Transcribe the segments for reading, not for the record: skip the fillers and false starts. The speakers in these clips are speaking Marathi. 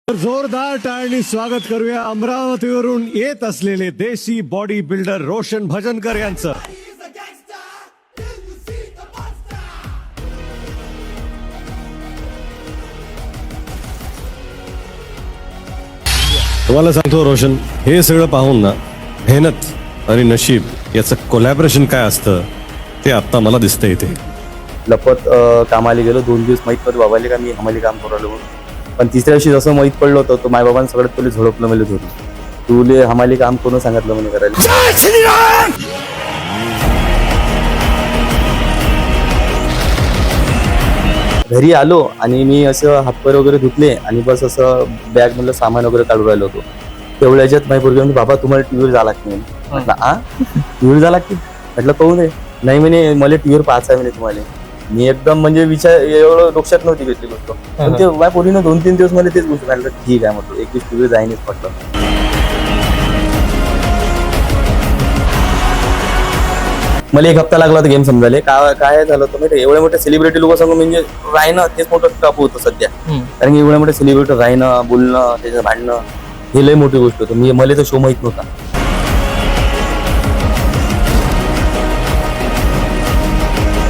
तर जोरदार टाळणी स्वागत करूया अमरावतीवरून येत असलेले देसी बॉडी बिल्डर रोशन भजनकर यांचं. तुम्हाला सांगतो रोशन, हे सगळं पाहून ना मेहनत आणि नशीब याचं कोलॅबरेशन काय असतं ते आता मला दिसतंय. इथे लपत कामाला गेलो 2 दिवस माहीत नव्हतं बाबाले का मी हमाली काम करू राहिलो म्हणून. पण तिसऱ्या दिवशी जसं माहीत पडलं होतं तो मायबाबांना सगळ्यात पहिले झोडपलं मला धरून. तुले हमाली काम कोण सांगितलं म्हणे करायला. घरी आलो आणि मी असं हातपाय वगैरे धुतले आणि बस असं बॅग मधलं सामान वगैरे काढून राहिलो होतो. तेवढ्या याच्यात माझी पोरगी म्हणजे बाबा तुम्हाला टीव्हीवर जावं लागते म्हणे. टीव्हीवर जावं लागते म्हटलं पाहू नये. नाही म्हणे मला टीव्हीवर पाहायचं आहे म्हणे तुम्हाला. मी एकदम म्हणजे विचार एवढं डोक्यात नव्हती घेतली गोष्ट. पण ते माझ्या पोरीनं 2-3 दिवस मला तेच गोष्ट सांगितलं. ठीक आहे म्हटलं एक दिवस टीव्हीवर जाईनच म्हटलं. मला 1 हप्ता लागला होता गेम समजायला. काय झालं होतं माहिती, एवढ्या मोठ्या सेलिब्रिटी लोक सांगून म्हणजे राहणं तेच मोठं टप होतं सध्या. कारण की एवढ्या मोठ्या सेलिब्रिटी राहणं, बोलणं, त्याचं भांडणं हे लय मोठी गोष्ट होतं. मला तर शो माहित नव्हता.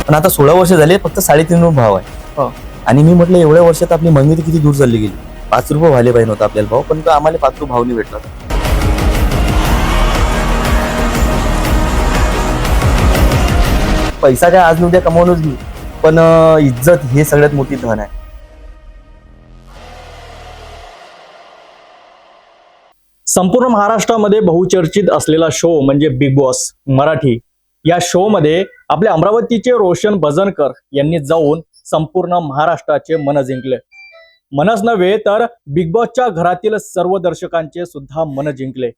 पण आता 16 वर्ष झाले, फक्त 3.5 भाव आहे. आणि मी म्हटलं एवढ्या वर्षात आपली मंगनी किती दूर चालली गेली. 5 रुपये व्हायला पाहिजे होता आपल्याला भाव, पण आम्हाला 5 रुपये भाव नाही भेटला. पैसा काय आज उद्या कमवूनच घेऊ, पण इज्जत हे सगळ्यात मोठी धन आहे. संपूर्ण महाराष्ट्रामध्ये बहुचर्चित असलेला शो म्हणजे बिग बॉस मराठी. या शो मध्ये आपले अमरावतीचे रोशन भजनकर यांनी जाऊन संपूर्ण महाराष्ट्राचे मन जिंकले. मनच नव्हे तर बिग बॉसच्या घरातील सर्व दर्शकांचे सुद्धा मन जिंकले.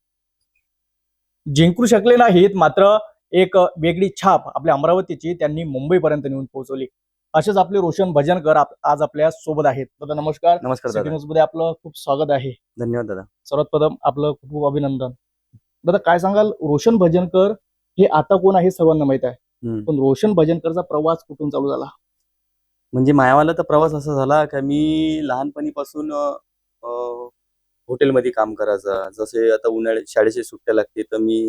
जिंकू शकले नाहीत, मात्र एक वेगळी छाप आपल्या अमरावतीची त्यांनी मुंबईपर्यंत नेऊन पोहोचवली. असेच आपले रोशन भजनकर आज आपल्या सोबत आहेत. दादा नमस्कार. नमस्कार सिटी न्यूज मध्ये आपलं खूप स्वागत आहे. धन्यवाद दादा. सर्वात प्रथम आपलं खूप खूप अभिनंदन. दादा काय सांगाल, रोशन भजनकर हे आता कोण आहे सर्वांना माहित आहे, पण रोशन भजनकरचा प्रवास कुठून चालू झाला? म्हणजे मायावाला तर प्रवास असा झाला का मी लहानपणीपासून हॉटेलमध्ये काम करायचा. जसे आता उन्हाळ्यात शाळेची सुट्ट्या लागते तर मी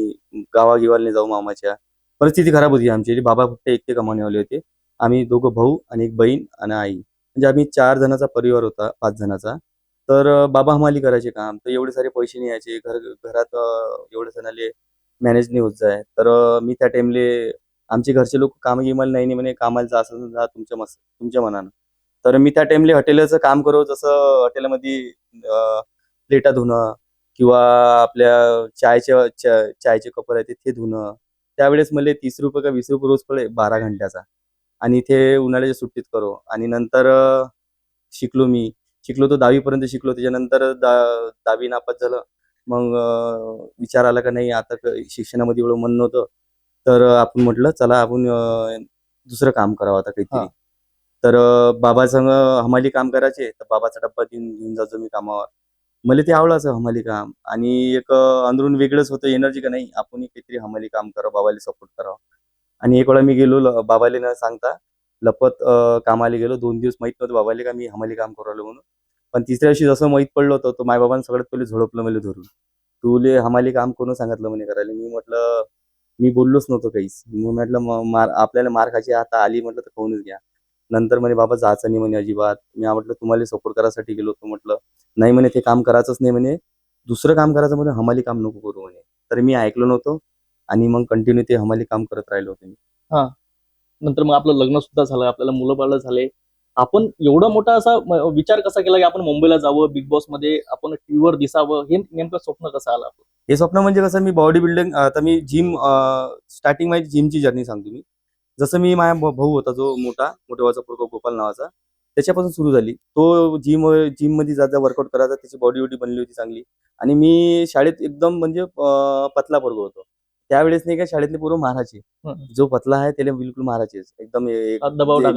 गावागिवाला जाऊ मामाच्या. परिस्थिती खराब होती आमची. बाबा फक्त एकटे कमावणेवाले होते. आम्ही 2 भाऊ आणि 1 बहीण आणि आई, म्हणजे आम्ही 4 जणांचा परिवार होता, 5 जणांचा. तर बाबा हमाली करायचे काम, तर एवढे सारे पैसे नाही यायचे घरात. एवढे जणाले मॅनेज नाही होत जाय. तर मी त्या टाइमले आमचे घरचे लोक काम गिमाल नाही म्हणे, कामाला जा असं जा तुमच्या मनानं. तर मी त्या टाइमले हॉटेलचं काम करू. जसं हॉटेलमध्ये प्लेटा धुणं किंवा आपल्या चायचे कप राहते ते धुणं. त्यावेळेस मला 30 रुपये का 20 रुपये रोज पडे 12 घंट्याचा. आणि इथे उन्हाळ्याच्या सुट्टीत करो. आणि नंतर शिकलो तो 10वी पर्यंत शिकलो. त्याच्यानंतर 10वी नापास झालं. मग विचार आला का नाही आता शिक्षणामध्ये एवढं मन नव्हतं, तर आपण म्हटलं चला आपण दुसरं काम करावं आता काहीतरी. तर बाबा संग हमाली काम करायचे, तर बाबाचा डब्बा घेऊन जायचो मी कामावर. मला ते आवडायचं हमाली काम. आणि एक अंदरून वेगळंच होतं एनर्जी का नाही आपण काहीतरी हमाली काम करावं, बाबाला सपोर्ट करावं. आणि एक वेळा मी गेलो बाबाला न सांगता लपत कामाला गेलो. 2 दिवस माहीत नव्हतं बाबाले का मी हमाली काम करू राहिलो म्हणून. पण तिसऱ्या दिवशी जसं माहीत पडलं होतं तो मायबाबांना सगळ्यात पहिले झोडपलं मला धरून. तुले हमाली काम कोण सांगितलं म्हणे करायला. मी म्हटलं मी बोललोच नव्हतो काहीच. मी म्हटलं आपल्याला मार खायची आता आली म्हटलं तर खाऊनच घ्या. नंतर म्हणे बाबा जायचं नाही म्हणे अजिबात. मी म्हटलं तुम्हाला सपोर्ट करायसाठी गेलो होतो. म्हटलं नाही म्हणे ते काम करायचंच नाही म्हणे, दुसरं काम करायचं म्हणे, हमाली काम नको करू म्हणे. तर मी ऐकलो नव्हतो आणि मग कंटिन्यू ते हमाली काम करत राहिलो होतो मी. नंतर मग आपलं लग्न सुद्धा झालं, आपल्याला मुलं बाळ झाले. आपण एवढा मोठा असा विचार कसा केला की आपण मुंबईला जावं, बिग बॉस मध्ये आपण टीव्हीवर दिसावं, हे नेमकं स्वप्न कसं आलं? हे स्वप्न म्हणजे कसं, मी बॉडी बिल्डिंग, आता मी जिम स्टार्टिंग माझी जिमची जर्नी सांगतो मी. जसं मी माझा भाऊ होता जो मोठेवाचा पोरगा गोपाल नावाचा, त्याच्यापासून सुरू झाली. तो जिम मध्ये जा वर्कआउट करायचा, त्याची बॉडी बनली होती चांगली. आणि मी शाळेत एकदम म्हणजे पतला पोरगा होतो. त्यावेळेस नाही का शाळेतले पोरं मारायचे. जो पतला आहे त्याला बिलकुल मारायचे. एकदम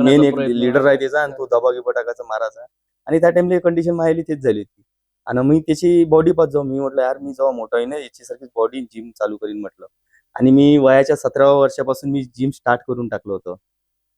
मेन एक लीडर आहे त्याचा, आणि तो दबा गिबा टाकायचा, मारायचा. आणि त्या टाइमला कंडिशन मायाली तेच झाली होती. आणि मी त्याची बॉडी पाहत जाऊ. मी म्हटलं यार मी जेव्हा मोठा आहे ना याच्यासारखीच बॉडी जिम चालू करीन म्हटलं. आणि मी वयाच्या 17व्या वर्षापासून मी जिम स्टार्ट करून टाकलं होतं.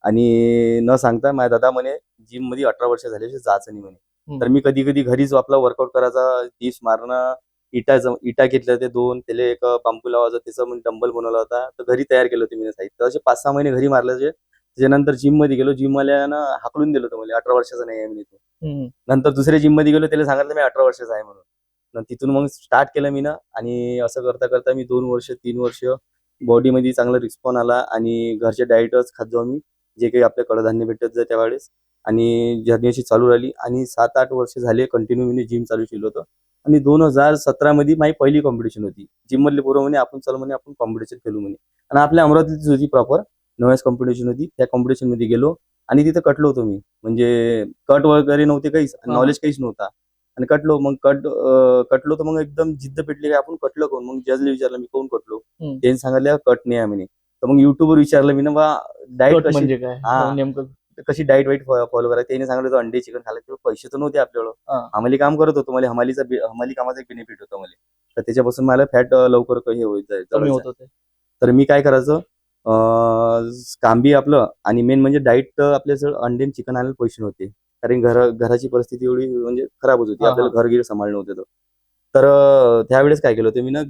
आणि न सांगता माझ्या दादा म्हणे जिम मध्ये 18 वर्ष झाल्याशिवाय जायचं नाही म्हणे. तर मी कधी कधी घरीच आपला वर्कआउट करायचा, 30 मारणं, इटा घेतल्या ते 2, त्याला एक बांबू लावायचा, त्याचा मग डंबल बनवला होता, तर घरी तयार केलं होतं मी साहित्य. असे 5-6 महिने घरी मारल्याचे. त्याच्यानंतर जिम मध्ये गेलो, जिम वाल्यानं हाकलून दिलं होतं मला, 18 वर्षाचा नाही आहे म्हणे तू. नंतर दुसऱ्या जिम मध्ये गेलो, त्याला सांगितलं मी 18 वर्षाचा आहे म्हणून. तिथून मग स्टार्ट केलं मी ना, आणि असं करता करता मी 2 वर्ष 3 वर्ष बॉडीमध्ये चांगला रिस्पॉन्स आला, आणि घरचे डाएटच खात जाऊ मी, जे काही आपल्या कडधान्य भेटत जाय त्यावेळेस. आणि जर्नी अशी चालू राहिली, आणि 7-8 वर्ष झाले कंटिन्यू मी जिम चालू केलं होतं. आणि 2017 मध्ये माझी पहिली कॉम्पिटिशन होती. जिम मधले पोरं म्हणे आपण चल म्हणे आपण कॉम्पिटिशन खेळू म्हणे, आणि आपल्या अमरावतीचीच होती प्रॉपर. नव्याच कॉम्पिटिशन होती. त्या कॉम्पिटिशन मध्ये गेलो, आणि तिथं कटलो होतो मी. म्हणजे कट वगैरे नव्हते काहीच, नॉलेज काहीच नव्हता, आणि कटलो. मग कटलो तर मग एकदम जिद्द पेटली काय आपण कटलो कोण. मग जजला विचारलं मी कोण कटलो, त्यांनी सांगितलं कट नाही आहे म्हणे. तर मग युट्यूबवर विचारलं मी ना, बा डाएट कशी, म्हणजे काय हा. नेमकं? कशी डाएट वाईट फॉलो करायचं. त्याने सांगितलं होतं अंडे चिकन खायला. तेव्हा पैसे तर नव्हते आपल्याकडं, हमाली काम करत होतो. मला हमाली कामाचा एक बेनिफिट होता मला, तर त्याच्यापासून मला फॅट लवकर हे होत कमी होत जायचं. होते. तर मी काय करायचं, कांबी आपलं, आणि मेन म्हणजे डाएट आपल्याजवळ अंडे चिकन आणायला पैसे नव्हते, कारण घराची परिस्थिती एवढी म्हणजे खराबच होती, आपल्याला घरगिर सांभाळणं होतं. तर त्यावेळेस काय केलं होतं मी ना,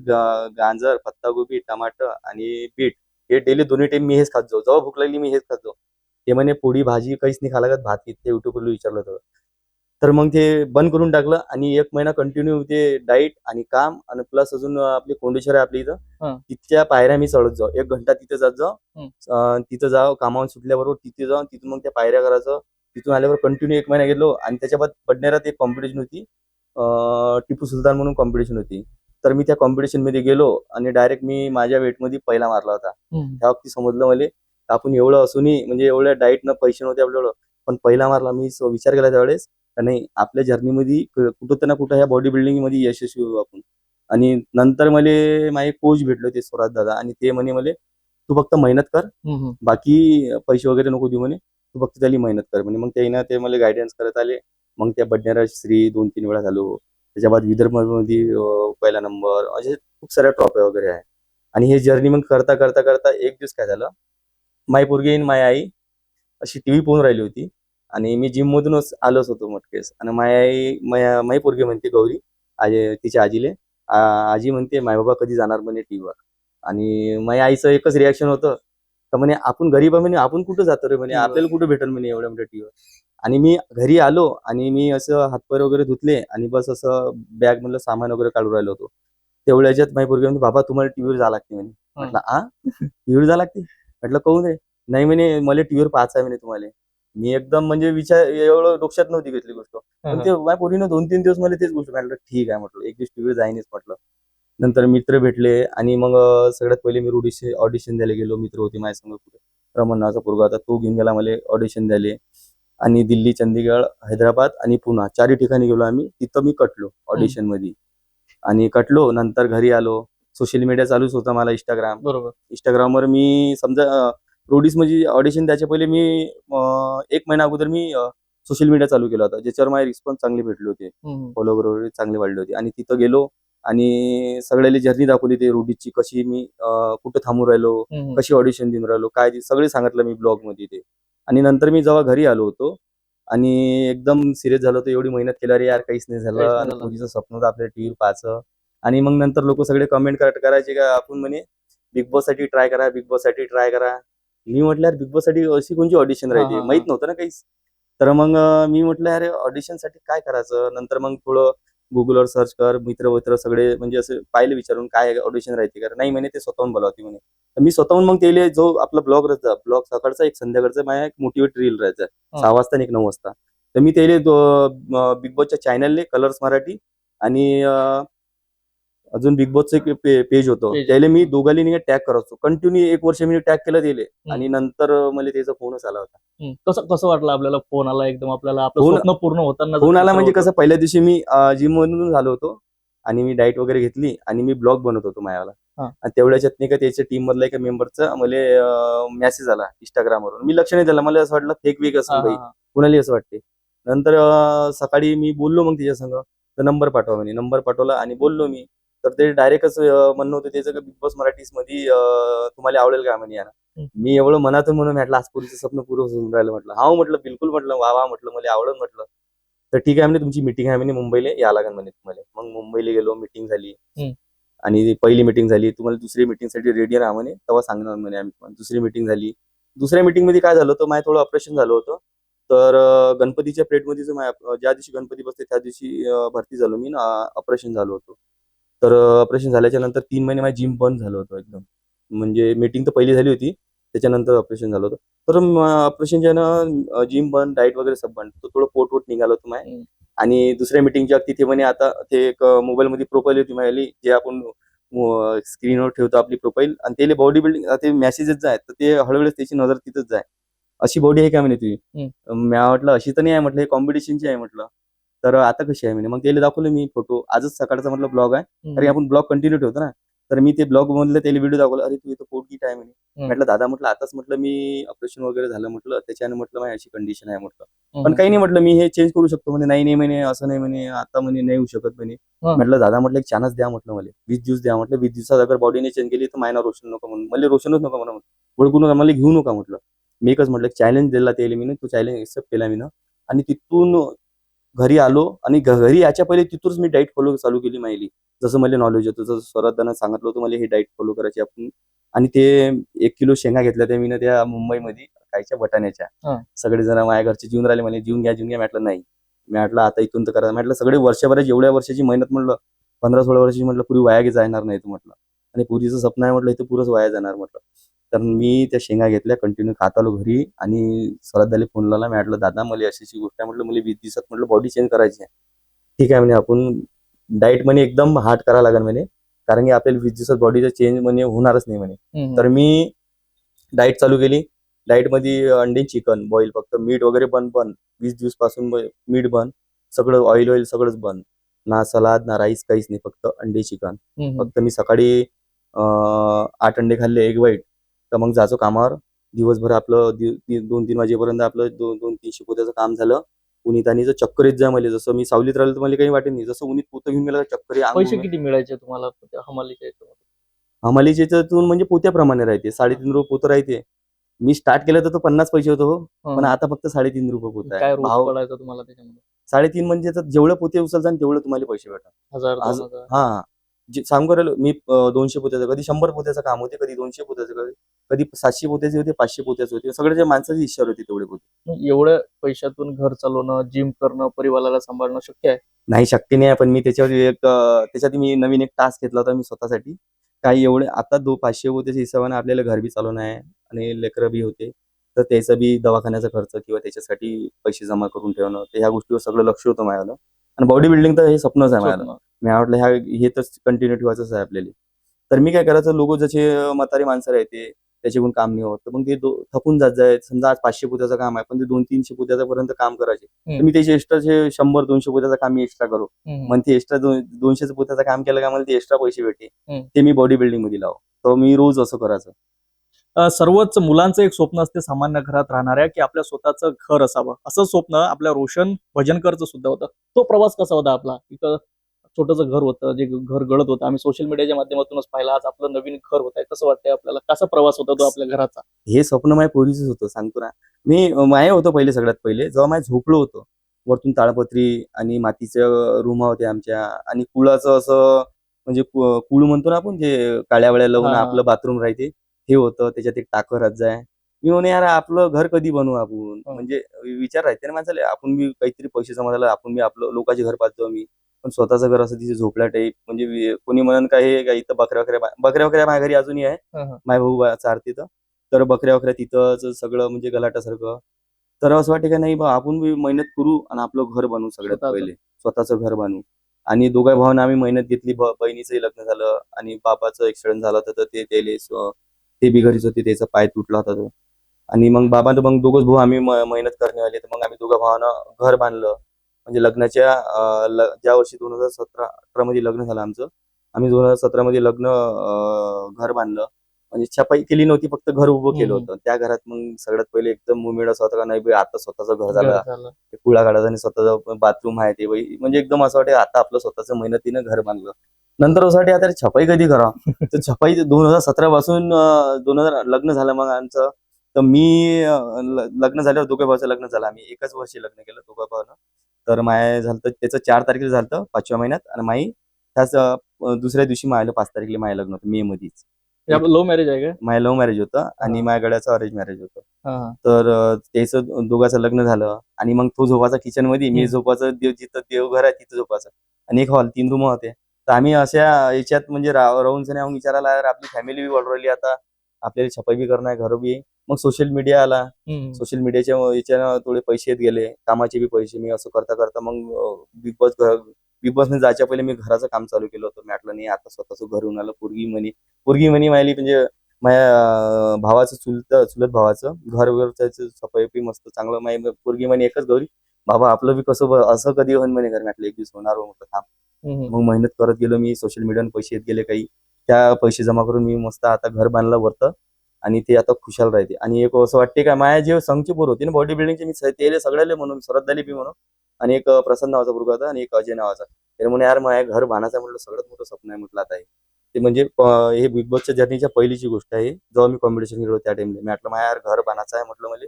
गाजर, पत्तागोबी, टमाटर आणि बीट हे डेली दोन्ही टाइम मी हेच खात जाऊ. जेव्हा भूक लागली मी हेच खात जाऊ. ते म्हणे पोळी भाजी काहीच नाही खायला लागत, भात ते युट्यूबवर विचारलं होतं. तर मग ते बंद करून टाकलं, आणि 1 महिना कंटिन्यू ते डाएट आणि काम, आणि प्लस अजून आपली कोंडेश्वर आहे आपल्या इथं, तिथच्या पायऱ्या मी चढत जाऊ. 1 घंटा तिथे जात जाऊ, तिथं जाऊ कामावर सुटल्याबरोबर, तिथे जाऊन तिथून मग त्या पायऱ्या करायचं. तिथून आल्यावर कंटिन्यू 1 महिना गेलो, आणि त्याच्या बाद बडनेरात एक कॉम्पिटिशन होती, टिपू सुलतान म्हणून कॉम्पिटिशन होती. तर मी त्या कॉम्पिटिशन मध्ये गेलो, आणि डायरेक्ट मी माझ्या वेटमध्ये पहिला मारला होता. त्या वक्ती समजलं मला आपण एवढं असूनही, म्हणजे एवढ्या डाएटनं पैसे नव्हते आपल्याकडं, पण पहिला मारला. मी विचार केला त्यावेळेस का नाही, आपल्या जर्नीमध्ये कुठं ना कुठं ह्या बॉडी बिल्डिंग मध्ये यशस्वी होऊ आपण. आणि नंतर मला माझे कोच भेटले होते स्वराज दादा, आणि ते म्हणे मला तू फक्त मेहनत कर, बाकी पैसे वगैरे नको देऊ म्हणे, तू फक्त त्याला मेहनत कर म्हणे. मग ते मला गायडन्स करत आले. मग त्या बडनेरा श्री 2-3 वेळा झालो. त्याच्या बाद विदर्भमध्ये पहिला नंबर, असे खूप साऱ्या ट्रॉफ्या वगैरे आहे. आणि हे जर्नी मग करता करता करता एक दिवस काय झालं, माई पोरगी आणि माई आई अशी टीव्ही पाहून राहिली होती, आणि मी जिम मधूनच आलोच होतो मोठकेस. आणि माई पोरगी म्हणते गौरी, तिच्या आजीले, आजी म्हणते माय बाबा कधी जाणार म्हणे टीव्हीवर. आणि माझ्या आईचं एकच रिॲक्शन होतं तर म्हणे आपण गरीब आहे म्हणे, आपण कुठं जातो रे म्हणे, आपल्याला कुठं भेटेल म्हणे एवढ्या मोठ्या टीव्हीवर. आणि मी घरी आलो, आणि मी असं हातपाय वगैरे धुतले, आणि बस असं बॅग मधलं सामान वगैरे काढून राहिलो होतो. तेवढ्याच्यात माझी पोरगी म्हणते बाबा तुम्हाला टीव्हीवर जावं लागते म्हणे. म्हटलं टीव्हीवर जावं लागते, म्हटलं कहून रे. नाही म्हणे मला टीव्हीवर पाहायचं आहे म्हणे तुम्हाला. मी एकदम म्हणजे विचार एवढं डोक्यात नव्हती घेतली गोष्ट, पण ते माझ्या पोरीनं 2-3 दिवस मला तेच गोष्ट म्हटलं ठीक आहे, म्हटलं एक दिवस टीव्हीवर जाईनच म्हटलं. नंतर मित्र भेटले, आणि मग सगळ्यात पहिले मी ऑडिशन द्यायला गेलो. मित्र होते माझ्या संग, कुठे रमण नावाचा पोरगा होता, तो घेऊन गेला मला ऑडिशन द्यायला. आणि दिल्ली, चंदीगड, हैदराबाद आणि पुणे 4 ठिकाणी गेलो आम्ही. तिथं मी कटलो ऑडिशन मध्ये, आणि कटलो. नंतर घरी आलो. सोशल मीडिया चालूच होता मला, इंस्टाग्राम. बरोबर. इंस्टाग्रामवर मी समजा रोडीस म्हणजे ऑडिशन द्यायच्या पहिले मी 1 महिना अगोदर मी सोशल मीडिया चालू केला होता, ज्याच्यावर माझे रिस्पॉन्स चांगले भेटले होते, फॉलोवर वगैरे चांगले वाढले होते. आणि तिथं गेलो, आणि सगळ्याला जर्नी दाखवली ते रोडीची, कशी मी कुठं थांबून राहिलो, कशी ऑडिशन देऊन राहिलो, काय ते सगळे सांगितलं मी ब्लॉग मध्ये ते. आणि नंतर मी जेव्हा घरी आलो होतो, आणि एकदम सिरियस झालो होतो, एवढी मेहनत केली रे यार काहीच नाही झालं, आणि पोरीचं स्वप्न होतं आपल्या टीव्हीवर पाहायचं. आणि मग नंतर लोक सगळे कमेंट करायचे का आपण म्हणे बिग बॉस साठी ट्राय करा, बिग बॉस साठी ट्राय करा. मी म्हटलं यार बिग बॉस साठी अशी कोणची ऑडिशन राहते, माहित नव्हतं ना काहीच. तर मग मी म्हटलं अरे ऑडिशन साठी काय करायचं. नंतर मग थोडं गुगलवर सर्च कर, मित्र सगळे म्हणजे असं पाहिलं विचारून काय ऑडिशन राहते का. नाही म्हणे ते स्वतःहून बोलावते म्हणे. तर मी स्वतःहून मग त्याला जो आपला ब्लॉग राहायचा, ब्लॉग सकाळचा एक संध्याकाळचा माझ्या एक मोटिवेट रील राहायचा 6 वाजता आणि एक 9 वाजता. तर मी त्याला बिग बॉसच्या चॅनलले कलर्स मराठी, आणि अजून बिग बॉसचं एक पेज होतं, त्याला मी दोघांनी टॅग करायचो. कंटिन्यू 1 वर्ष मी टॅग केलं त्याला, आणि नंतर मला त्याचा फोनच आला होता. कसं वाटलं आपल्याला फोन आला, एकदम आपल्याला आपलं स्वप्न पूर्ण होताना फोन आला. म्हणजे कसं, पहिल्या दिवशी मी जिम मधून झालो होतो, आणि मी डाएट वगैरे घेतली, आणि मी ब्लॉग बनवत होतो माझ्यावाला. आणि तेवढ्याच्यात नाही का त्याच्या टीम मधला एका मेंबरचा मला मेसेज आला इंस्टाग्रामवरून. मी लक्ष नाही दिलं, मला असं वाटलं फेक वीक असं बाई, कुणालाही असं वाटते. नंतर सकाळी मी बोललो मग तिच्या संग, तर नंबर पाठवा म्हणे. नंबर पाठवला आणि बोललो मी. तर ते डायरेक्टच म्हणणं होतं त्याचं, बिग बॉस मराठीस मध्ये तुम्हाला आवडेल का म्हणे यानं. मी एवढं मनातून म्हणून म्हटलं आज पोरीचं स्वप्न पूर्ण होऊन राहिलं म्हटलं. हा म्हटलं बिलकुल, म्हटलं वा वा म्हटलं मला आवडलं म्हटलं. तर ठीक आहे म्हणे तुमची मीटिंग आहे म्हणे मुंबईला या लागेल म्हणे तुम्हाला. मग मुंबईला गेलो, मीटिंग झाली आणि पहिली मीटिंग झाली. तुम्हाला दुसरी मीटिंगसाठी रेडी राहा म्हणे, तेव्हा सांगणार म्हणे आम्ही तुम्हाला. दुसरी मीटिंग झाली. दुसऱ्या मीटिंग मध्ये काय झालं होतं, माझं थोडं ऑपरेशन झालं होतं. तर गणपतीच्या पिरियडमध्ये ज्या दिवशी गणपती बसते त्या दिवशी भरती झालो मी, ऑपरेशन झालं होतं. तर ऑपरेशन झाल्याच्या नंतर 3 महिने माझी जिम बंद झालं होतं एकदम. म्हणजे मीटिंग तर पहिली झाली होती, त्याच्यानंतर ऑपरेशन झालं होतं. तर ऑपरेशनच्या जिम बंद, डाएट वगैरे सब बंद. तर थोडं पोट निघालं होतं माझं. आणि दुसऱ्या मीटिंगच्या तिथे म्हणे आता ते एक मोबाईलमध्ये प्रोफाईल होती माझी, जे आपण स्क्रीनवर ठेवतो आपली प्रोफाईल, आणि त्याला बॉडी बिल्डिंग ते मेसेजेस जे आहेत तर ते हळूहळू त्याची नजर तिथंच जाय. अशी बॉडी आहे का म्हणे तुझी? मी म्हटलं अशी तर नाही आहे म्हटलं, हे कॉम्पिटिशनची आहे म्हटलं. तर आता कशी आहे म्हणे. मग त्याला दाखवलं मी फोटो. आजच सकाळचा म्हटलं ब्लॉग आहे, अरे आपण ब्लॉग कंटिन्यू ठेवतो ना. तर मी ते ब्लॉग मधलं त्याला व्हिडिओ दाखवला. अरे तू इथं पोट गीट आहे म्हणे. म्हटलं दादा म्हटलं आताच म्हटलं मी ऑपरेशन वगैरे झालं म्हटलं, त्याच्याने म्हटलं माझी अशी कंडिशन आहे म्हटलं. पण काही नाही म्हटलं, मी हे चेंज करू शकतो म्हणे. नाही नाही म्हणे, असं नाही म्हणे, आता म्हणे नाही होऊ शकत म्हणे. म्हटलं दादा म्हटलं एक चान्स द्या म्हटलं मला, 20 दिवस द्या म्हटलं. 20 दिवसात अगर बॉडीने चेंज केली तर मायना रोशन नको म्हणून. मला रोशनच नको म्हणून, ओळखून मला घेऊ नका म्हटलं. मी एकच म्हटलं चॅलेंज दिला त्याला मी, तो चॅलेंज एक्सेप्ट केला मी. आणि तिथून घरी आलो आणि घरी याच्या पहिले तिथूनच मी डाएट फॉलो चालू केली माहिती. जसं मला नॉलेज होतं, जसं स्वरादांना सांगितलं होतं मला हे डाएट फॉलो करायची आपण. आणि ते 1 किलो शेंगा घेतल्या त्या मी त्या मुंबईमध्ये खायच्या वाटाण्याच्या. सगळेजण माझ्या घरचे जेवून राहिले, मला जेवून घ्या. म्हटलं नाही. मी म्हटलं आता इथून तर करा. म्हटलं सगळे वर्षभराची एवढ्या वर्षाची मेहनत म्हटलं 15-16 वर्षाची म्हटलं पुरी वाया जाणार नाही म्हटलं. आणि पुरीचं स्वप्न आहे म्हटलं इथं पुरंच वाया जाणार म्हटलं. तर मी त्या शेंगा घेतल्या, कंटिन्यू खात आलो घरी. आणि स्वरादाला फोन लावला. मी म्हटलं दादा मला अशी गोष्ट आहे म्हटलं, मला 20 दिवसात म्हटलं बॉडी चेंज करायची आहे. ठीक आहे म्हणे, आपण डाएट म्हणे एकदम हार्ड करावं लागेल म्हणे, कारण की आपल्याला 20 दिवसात बॉडीचं चेंज म्हणे होणारच नाही म्हणे. तर मी डाएट चालू केली. डाएटमध्ये अंडे, चिकन बॉईल, फक्त मीठ वगैरे बंद. 20 दिवस पासून मीठ बंद, सगळं ऑइल सगळंच बंद. ना सलाद ना राईस, काहीच नाही, फक्त अंडे, चिकन. फक्त मी सकाळी 8 अंडे खाल्ले, एग व्हाईट. तर मग जायचो कामावर. दिवसभर आपलं 2-3 वाजेपर्यंत आपलं 200-300 पोत्याचं काम झालं. उन्हीत आणि चक्कर येत जा मला. जसं मी सावलीत राहिलं तर मला काही वाटत नाही, जसं उन्हीत पोतं घेऊन गेला चक्कर पैसे किती मिळायचे तुम्हाला हमालीच्या याच्यामध्ये? हमालीच्या याच्यातून म्हणजे पोत्याप्रमाणे राहते. 3.5 रुपये पोतं राहते. मी स्टार्ट केलं तर तो 50 पैसे होतो हो, पण आता फक्त 3.5 रुपये पोतं काय आहे. रोज पडायचा तुम्हाला त्याच्यामध्ये? 3.5 म्हणजे जेवढे पोते उचलसान तेवढे तुम्हाला पैसे भेटतात. 1000-2000? हा, जे सांगू राहिलो मी, 200 पोत्याचं, कधी 100 पोत्याचं काम होते, कधी 200 पोत्याचं, कधी 700 पोत्याचे होते, 500 पोत्याचे होते. सगळ्या माणसाची इच्छा होती तेवढे पोते. एवढ्या पैशातून घर चालवणं, जिम करणं, परिवाराला सांभाळणं शक्य आहे? नाही, शक्य नाही आहे. पण मी त्याच्यात मी नवीन एक टास्क घेतला होता मी स्वतःसाठी. काही एवढे आता 500 पोत्याच्या हिशोबाने आपल्याला घर बी चालवणं आहे आणि लेकरं बी होते. तर त्याचा बी दवाखान्याचा खर्च किंवा त्याच्यासाठी पैसे जमा करून ठेवणं, तर ह्या गोष्टीवर सगळं लक्ष होतं माझं. आणि बॉडी बिल्डिंग तर हे स्वप्नच आहे माझं. मी म्हटलं हे तर कंटिन्यू ठेवायचंच आहे आपल्याला. तर मी काय करायचं, लोक जसे म्हातारी माणसं राहते त्याच्याकडून काम नाही होत, तर मग ते थकून जात. समजा आज 500 पोत्याचं काम आहे, पण ते 200-300 पोत्याचं पर्यंत काम करायचे, तर मी त्याचे एक्स्ट्राचे 100-200 पोत्याचं काम मी एक्स्ट्रा करू. मग ते एक्स्ट्रा 200 पोत्याचं काम केलं का मला ते एक्स्ट्रा पैसे भेटते, ते मी बॉडी बिल्डिंग मध्ये लावू. तर मी रोज असं करायचं. सर्वच मुलांचं एक स्वप्न असते सामान्य घरात राहणाऱ्या, की आपल्या स्वतःचं घर असावं. असं स्वप्न आपल्या रोशन भजनकरचं सुद्धा होतं. तो प्रवास कसा होता आपला? इथं छोटंसं घर होतं, जे घर गळत होतं, आम्ही सोशल मीडियाच्या माध्यमातूनच पाहिलं. आज आपलं नवीन घर होत आहे. कसं वाटतंय आपल्याला? कसा प्रवास होता तो आपल्या घराचा? हे स्वप्न माझ्या पोरीचंच होतं, सांगतो ना. मी माय होतो पहिले, सगळ्यात पहिले जेव्हा माझ्या झोपलो होतो, वरतून ताळपत्री आणि मातीच्या रूमा होत्या आमच्या, आणि कुळाचं असं म्हणजे कुळ म्हणतो ना आपण, जे काळ्या वेळ्या लावून आपलं बाथरूम राहते, हे होतं. त्याच्यात एक टाकर राहत जाय. मी म्हणे यार आपलं घर कधी बनवू आपण, म्हणजे विचार राहते ना माणसाला, आपण बी काहीतरी पैसे जमा झाला, आपण बी आपलं लोकांचे घर पाहतो. मी पण स्वतःचं घर असं तिथे झोपल्या टाईप, म्हणजे कोणी म्हणून काय इथं बकऱ्या माझ्या घरी अजूनही आहे. माझ्या भाऊ चारते तर बकऱ्या तिथंच सगळं म्हणजे गलाटासारखं. तर असं वाटतं का नाही बा, आपण बी मेहनत करू आणि आपलं घर बनवू, सगळ्यात पहिले स्वतःचं घर बनवू. आणि दोघा भावांना आम्ही मेहनत घेतली. बहिणीचंही लग्न झालं आणि बाबाचं ऍक्सिडेंट झालं होतं, तर ते बी घरीच होते, त्याचा पाय तुटला होता तो. आणि मग मग दोघंच भाऊ आम्ही मेहनत करणे आले. तर मग आम्ही दोघा भावानं घर बांधलं. म्हणजे लग्नाच्या ज्या वर्षी 2017-18 मध्ये लग्न झालं आमचं, आम्ही 2017 मध्ये घर बांधलं. म्हणजे छपाई केली नव्हती, फक्त घर उभं केलं होतं. त्या घरात मग सगळ्यात पहिले एकदम मुमेड असं होतं का नाही बाई, आता स्वतःचं घर झालं, कुळा काढायचा आणि स्वतःचं बाथरूम आहे ते बाई, म्हणजे एकदम असं वाटतं आता आपलं स्वतःचं मेहनतीनं घर बांधलं. नंतर असं वाटतं आता छपाई कधी करा. तर छपाई 2017 पासून 2000 लग्न झालं मग आमचं. तर मी लग्न झाल्यावर दोघे भावाचं लग्न झालं, आम्ही एकाच वर्षी लग्न केलं दोघा भावानं. तर माय झालं त्याचं 4 तारखेला झालं 5व्या महिन्यात, आणि माई त्याच दुसऱ्या दिवशी मायला 5 तारखेला माय लग्न होतं, मे मध्येच. लव्ह मॅरेज आहे का? माय लव्ह मॅरेज होतं आणि हा. माझ्या गड्याचं अरेंज मॅरेज होतं. हा. तर त्याचं दोघांचं लग्न झालं आणि मग तो झोपाचा किचन मध्ये, मी हम्म. झोपाचं जिथं देवघर आहे तिथं झोपाचं, आणि एक हॉल, 3 रूम होते. तर आम्ही अशा याच्यात म्हणजे राहून सनी आम्ही विचारायला यार आपली फॅमिली बी वाढ राहिली, आता आपल्याला छपाई बी करणं आहे, घर बी. मग सोशल मीडिया आला. हम्म. सोशल मीडियाच्या याच्यानं थोडे पैसे येत गेले, कामाचे बी पैसे. मी असं करता करता मग बिग बॉसने जायच्या पहिले मी घराचं काम चालू केलं होतं. मी म्हटलं नाही आता स्वतःचं घर होऊन आलं. पोरगी म्हणी मायली म्हणजे माझ्या भावाचं चुलत भावाचं घर वगैरे सफाई मस्त चांगलं. माय पोरगी म्हणे एकच गौरी बाबा आपलं बी कसं असं कधी होईन म्हणे घर. म्हटलं एक दिवस होणार हो, म्हटलं थांब. हम्म. मग मेहनत करत गेलो मी. सोशल मीडियाने पैसे येत गेले काही, त्या पैसे जमा करून मी मस्त आता घर बांधलं वरतं, आणि ते आता खुशाल राहते. आणि एक असं वाटते का माझ्या जे संघची पोर होती ना बॉडी बिल्डिंगचे, मी ते सगळ्याले म्हणून श्रद्धाली बी म्हणून, आणि एक प्रसन्न नावाचा मुलगा होता आणि एक अजय नावाचा. ते म्हणे यार माझ्या घर बांधायचं म्हटलं सगळ्यात मोठं स्वप्न आहे म्हटलं आता ते म्हणजे हे बिग बॉसच्या जर्नीच्या पहिलीची गोष्ट आहे. जेव्हा मी कॉम्पिटिशन केलं त्या टाइमला मी म्हटलं माझ्या यार घर बांधायचं आहे म्हटलं मला.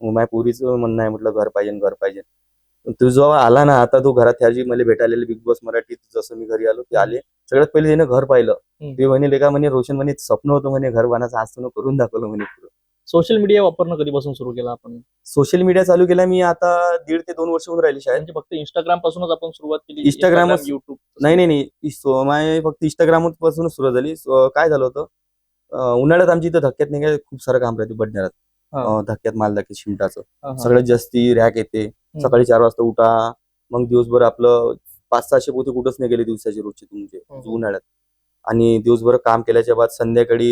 मग माझ्या पुरीचं म्हणणं आहे म्हटलं घर पाहिजे. तू जेव्हा आला ना आता तू घरात ह्याची मला भेटायला बिग बॉस मराठीत जसं मी घरी आलो ते आले, सगळ्यात पहिले त्यानं घर पाहिलं. ते म्हणे का म्हणे रोशन म्हणे स्वप्न होतं म्हणे घर बांधायचं, आज तुला करून दाखवलं म्हणे पुरं. सोशल मीडिया वापरणं कधीपासून सुरू केला आपण? सोशल मीडिया चालू केला मी आता 1.5 ते 2 वर्ष होऊन राहिली शाळेत. म्हणजे फक्त इंस्टाग्राम पासूनच आपण सुरुवात केली? इंस्टाग्रामच- युट्यूब? नाही माय फक्त इंस्टाग्राम पासूनच सुरू झाली. काय झालं होतं उन्हाळ्यात आमची इथं धक्क्यात नाही काय खूप सारं काम राहते बडनेरात. धक्क्यात माल धक्क्यात शिमटाचं सगळ्यात जास्ती रॅक येते. सकाळी 4 वाजता उठा, मग दिवसभर आपलं 500-600 पोते कुठंच नाही गेले दिवसाची रोजची तुमचे उन्हाळ्यात. आणि दिवसभर काम केल्याच्या बाद संध्याकाळी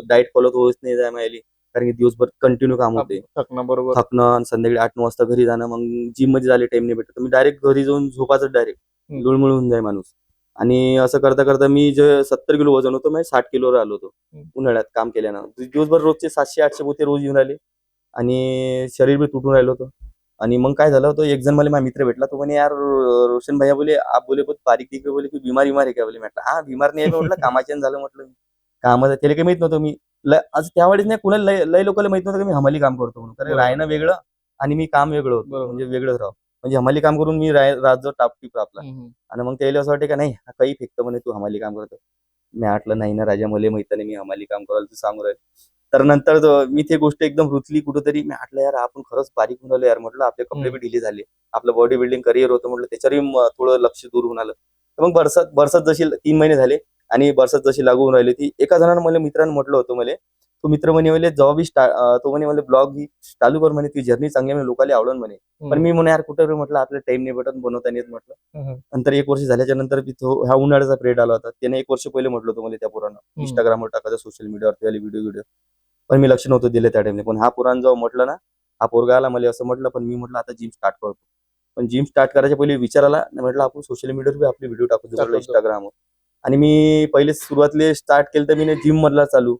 डाएट फॉलो होत नाही जाय मायली, कारण की दिवसभर कंटिन्यू काम होते. थकणं आणि संध्याकाळी 8-9 वाजता घरी जाणं. मग जिम मध्ये झाले टाइम नाही भेटत, मी डायरेक्ट घरी जाऊन झोपाचं डायरेक्ट लुळमुळ होऊन जाय माणूस. आणि असं करता करता मी जे 70 किलो वजन होतं मी 60 किलोवर आलो होतो उन्हाळ्यात काम केल्यानं. दिवसभर रोजचे 700-800 पोते रोज येऊन राहिले आणि शरीर बी तुटून राहिलं होतं. आणि मग काय झालं होतं, एक जण मला माझा मित्र भेटला. तो म्हणे यार रोशन भैया बोले आप बोले बहुत बारीक दिखे, बोले की बीमार आहे क्या बोले. म्हटलं हा बीमार नाही आहे म्हटलं, कामाच्यानं झालं म्हटलं. कामाचं त्याला काही माहित नव्हतं मी. आज त्यावेळेस नाही कुणाला लय लोकांना माहित नव्हतं की मी हमाली काम करतो म्हणून. कारण राहणं वेगळं आणि मी काम वेगळं होतं, म्हणजे वेगळंच राव. म्हणजे हमाली काम करून मी राजो टापटीप आपला. आणि मग त्याला असं वाटतं का नाही काही फेकतं म्हणे तू हमाली काम करतो. मी म्हटलं नाही ना राजा मला माहित नाही मी हमाली काम करायला, तू सांगू राहील. तर नंतर मी ती गोष्ट एकदम रुचली कुठंतरी. मी म्हटलं यार आपण खरंच बारीक होऊन आलो यार म्हटलं, आपले कपडे बी ढिले झाले, आपलं बॉडी बिल्डिंग करिअर होतं म्हटलं, त्याच्यावरही थोडं लक्ष दूर होऊन आलं. तर मग बरसात जशी 3 महिने झाले आणि बरसात जशी लागू होऊन राहिली ती, एका जणानं मला मित्रानं म्हटलं होतं मला, तो मित्र म्हणे जेव्हा बी तो म्हणे मला ब्लॉग ही चालू कर म्हणे, ती जर्नी चांगली म्हणे, लोकांना आवडून म्हणे. पण मी म्हणे यार कुठं म्हटलं आपलं टाइम नाही भेटत, बनवता नाही येत म्हटलं. नंतर 1 वर्ष झाल्याच्या नंतर ह्या उन्हाळ्याचा पिरियड आला होता. त्याने 1 वर्ष पहिले म्हटलं होतं मला त्या पुरानं इंस्टाग्रामवर टाकायचं, सोशल मीडियावर व्हिडिओ. पण मी लक्ष नव्हतं दिलं त्या टाइमला. पण हा पुराण जेव्हा म्हटलं ना, हा पोरगा आला मला असं म्हटलं, पण मी म्हटलं आता जिम स्टार्ट करतो. पण जिम स्टार्ट करायच्या पहिले विचार आला, म्हटलं आपण सोशल मीडियावर बी आपले व्हिडिओ टाकू म्हटलं इंस्टाग्रामवर. आणि मी पहिले सुरुवातले स्टार्ट केलं तर मी जिम मधला चालू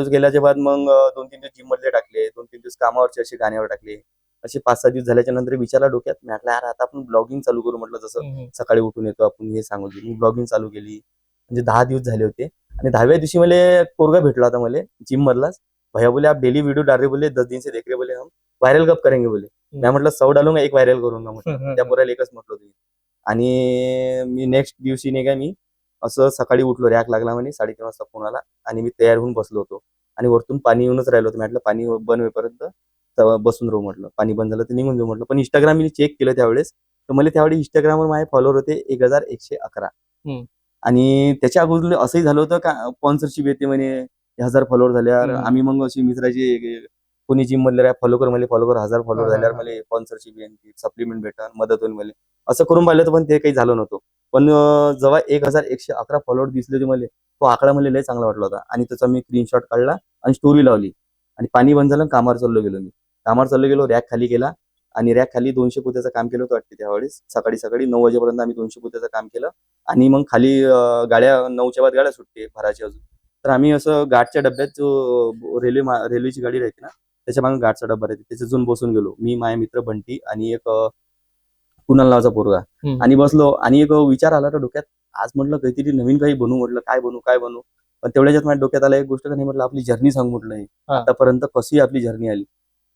केल्याच्या बाद मग 2-3 दिवस जिम मधले टाकले, 2-3 दिवस कामावरचे असे गाण्यावर टाकले. असे 5-6 दिवस झाल्याच्या नंतर विचारला डोक्यात, मी म्हटलं यार आता आपण ब्लॉगिंग चालू करू म्हटलं, जसं सकाळी उठून येतो आपण हे सांगू. मी ब्लॉगिंग चालू केली. म्हणजे 10 दिवस झाले होते. आणि 10व्या दिवशी मला पोरगा भेटला होता मला जिम मधलाच. भैया बोले आप डेली वीडियो डाल रहे बोले, 10 दिन से देख रहे बोले, हम वायरल कब करेंगे बोले. मैं म्हटलं 100 डालूंगा 1 व्हायरल करूंगा म्हटलं. त्या पोराला एकच म्हटलं तुम्ही. आणि मी नेक्स्ट दिवशी नाही का मी असं सकाळी उठलो, रॅक लागला म्हणे 3:30 वाजता फोन आला आणि मी तयार होऊन बसलो होतो. आणि वरतून पाणी येऊनच राहिलं होतं. म्हटलं पाणी बंद होईपर्यंत बसून राहू म्हटलं, पाणी बंद झालं तर निघून जाऊ म्हटलं. पण इंस्टाग्राम मी चेक केलं त्यावेळेस, तर मला त्यावेळी इंस्टाग्रामवर माझे फॉलोअर होते 1111. आणि त्याच्या अगोदर असंही झालं होतं का स्पॉन्सरशिप येते म्हणे 1000 फॉलोअर झाल्यावर. आम्ही मग अशी मित्राची कोणी जिम मधले फॉलो कर 1000 फॉलोअर झाल्यावर मला स्पॉन्सरशिप येईल, सप्लिमेंट भेटन, मदत होईल मला. असं करून पाहिलं पण ते काही झालं नव्हतं. पण जेव्हा 1111 फॉलोअर दिसले होते मला, तो आकडा मला लय चांगला वाटला होता. आणि त्याचा मी स्क्रीनशॉट काढला आणि स्टोरी लावली. आणि पाणी बंद झालं, कामावर चाललो गेलो. रॅक खाली केला आणि रॅक खाली 200 पोत्याचं काम केलं होतं वाटते त्यावेळेस. सकाळी 9 वाजेपर्यंत आम्ही 200 पोत्याचं काम केलं. आणि मग खाली गाड्या 9च्या बाद गाड्या सुटते भराची अजून. तर आम्ही असं गाठच्या डब्यात जो रेल्वेची गाडी राहते ना, त्याच्या मागे गाठचा डब्बा राहते, त्याच्यात जाऊन बसून गेलो मी, माझे मित्र बंटी आणि एक कुणाल नावाचा पोरगा. आणि बसलो. आणि एक विचार आला तर डोक्यात, आज म्हटलं काहीतरी नवीन काही बनवू म्हटलं, काय बनवू. पण तेवढ्याच्यात माझ्या डोक्यात आला एक गोष्ट का नाही म्हटलं आपली जर्नी सांग म्हटलं, आतापर्यंत कशी आपली जर्नी आली.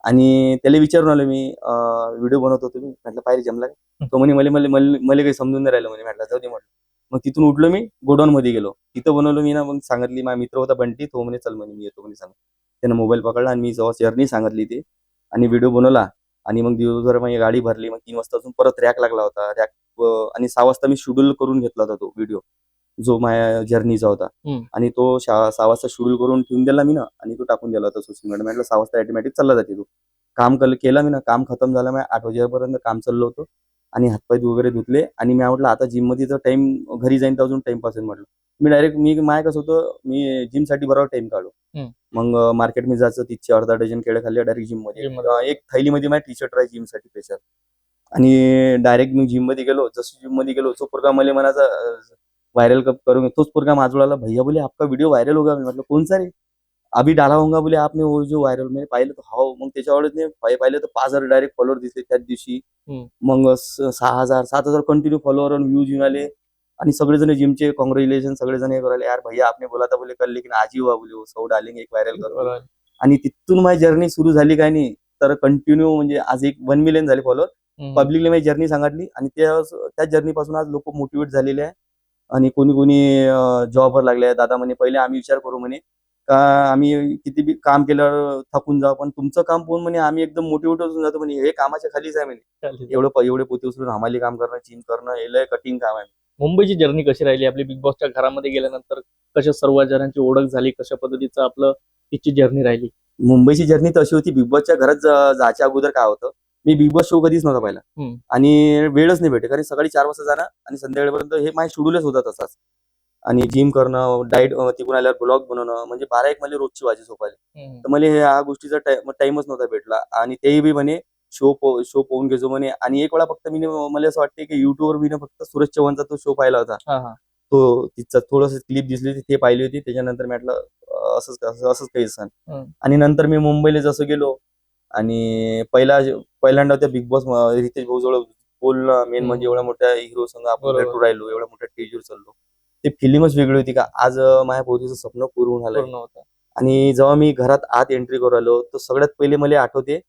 आणि त्याला विचारून आलो मी व्हिडिओ बनवतो तुम्ही, म्हटलं पाहिजे जमला का? तो म्हणे मला काही समजून नाही राहिलं म्हणे. म्हटलं जाऊ दे म्हटलं. मग तिथून उठलो मी गोडाऊन मध्ये गेलो, तिथं बनवलो मी ना. मग सांगितली, माझा मित्र होता बंटी, तो म्हणे चल म्हणे मी येतो म्हणे सांग. त्यानं मोबाईल पकडला आणि मी जेव्हा जर्नी सांगितली ते आणि व्हिडिओ बनवला. आणि मग दिवसभर मग गाडी भरली. मग 3 वाजता अजून परत रॅक लागला होता रॅक, आणि 6 वाजता मी शेड्यूल करून घेतला होता तो व्हिडिओ जो माझ्या जर्नीचा होता. आणि तो 6 वाजता शेड्यूल करून ठेवून दिला मी ना, आणि तो टाकून दिला होता सोशल मीडिया. म्हटलं 6 वाजता ऑटोमॅटिक चालला जाते तो. काम केलं मी ना, काम खतम झालं. मी 8 वाजेपर्यंत काम चाललो होतो आणि हातपाय वगैरे धुतले. आणि मी म्हटलं आता जिम मध्ये तर टाइम घरी जाईन तर अजून टाइमपास आहे म्हटलं. मी डायरेक्ट माय कसं होतं, मी जिम साठी बरोबर टाइम काढू. मग मार्केटमध्ये जायचं, तिथचे अर्धा डझन केळं खाल्ले, डायरेक्ट जिम मध्ये. एक थैलीमध्ये माझ्या टी शर्ट राहायची जिम साठी स्पेशल. आणि डायरेक्ट मी जिम मध्ये गेलो. जसं जिम मध्ये गेलो, तो पोरगा मला म्हणायचा व्हायरल करून. तोच पोरगा माझा आला, भैया बोले आपका व्हिडिओ व्हायरल होगा. मी म्हटलं कौन सा रे? अभी डाला होगा बोले आपने वो जो व्हायरल. मी पाहिलं तर हो. मग त्याच्यावरच नाही पाहिलं तर 5,000 डायरेक्ट फॉलोअर दिसले त्याच दिवशी. मग 6,000 7,000 कंटिन्यू फॉलोअर आणि व्ह्यूज येऊन आले. आणि सगळेजण जिमचे कॉंग्रॅच्युलेशन सगळेजण हे करायला, यार भैया आपने बोला था बोले कल, लेकिन आज ही हुआ बोले वो 100 डालेंगे एक व्हायरल करून. आणि तिथून माझी जर्नी सुरू झाली. काय नाही तर कंटिन्यू म्हणजे आज 1 मिलियन झाले फॉलोअर. पब्लिकली माझी जर्नी सांगितली आणि त्या जर्नीपासून आज लोक मोटिवेट झालेले आहे. आणि कोणी जॉबवर लागले. दादा म्हणे पहिले आम्ही विचार करू म्हणे का आम्ही किती बी काम केल्यावर थकून जाऊ, पण तुमचं काम पाहून म्हणे आम्ही एकदम मोटिवेट होऊन जातो म्हणे. हे कामाच्या खालीच आहे म्हणे. एवढे पोते उचलून हमाली काम करणं, जिम करणं, हे लय कठीण काम आहे. मुंबईची जर्नी कशी राहिली आपली? बिग बॉसच्या घरामध्ये गेल्यानंतर कशा सर्व जणांची ओळख झाली, कशा पद्धतीचं आपलं तिची जर्नी राहिली? मुंबईची जर्नी तर अशी होती, बिग बॉसच्या घरात जायच्या अगोदर काय होतं, मी बिग बॉस शो कधीच नव्हता पाहिला. आणि वेळच नाही भेटे, कारण सकाळी 4 वाजता जाणं आणि संध्याकाळपर्यंत हे माझ्या शेड्यूलच होता तसाच. आणि जिम करणं, डाएट, तिकडून आल्यावर ब्लॉग बनवणं, म्हणजे 12-1 मला रोजची वाजी झोपायला. तर मला ह्या गोष्टीचा टाइमच नव्हता भेटला. आणि तेही बी म्हणे शो पाहून घेजो म्हणे. आणि एक वेळा फक्त मला असं वाटते की युट्यूबवर मी फक्त सूरज चव्हाणचा तो शो पाहिला होता. तो तिचा थोडस क्लिप दिसली होती, ते पाहिली होती. त्याच्यानंतर म्हटलं असंच काही सण. आणि नंतर मी मुंबईला जसं गेलो आणि पहिल्यांदा त्या बिग बॉस रितेश भाऊ जवळ बोलणं, मेन म्हणजे एवढ्या मोठ्या हिरो संघ आपण भेटू राहिलो, एवढ्या मोठ्या स्टेजवर चाललो, ते फिलिंगच वेगळी होती का आज माझ्या पोरीचं स्वप्न पूर्ण झालं. आणि जेव्हा मी घरात आत एंट्री करू आलो, तर सगळ्यात पहिले मला आठवते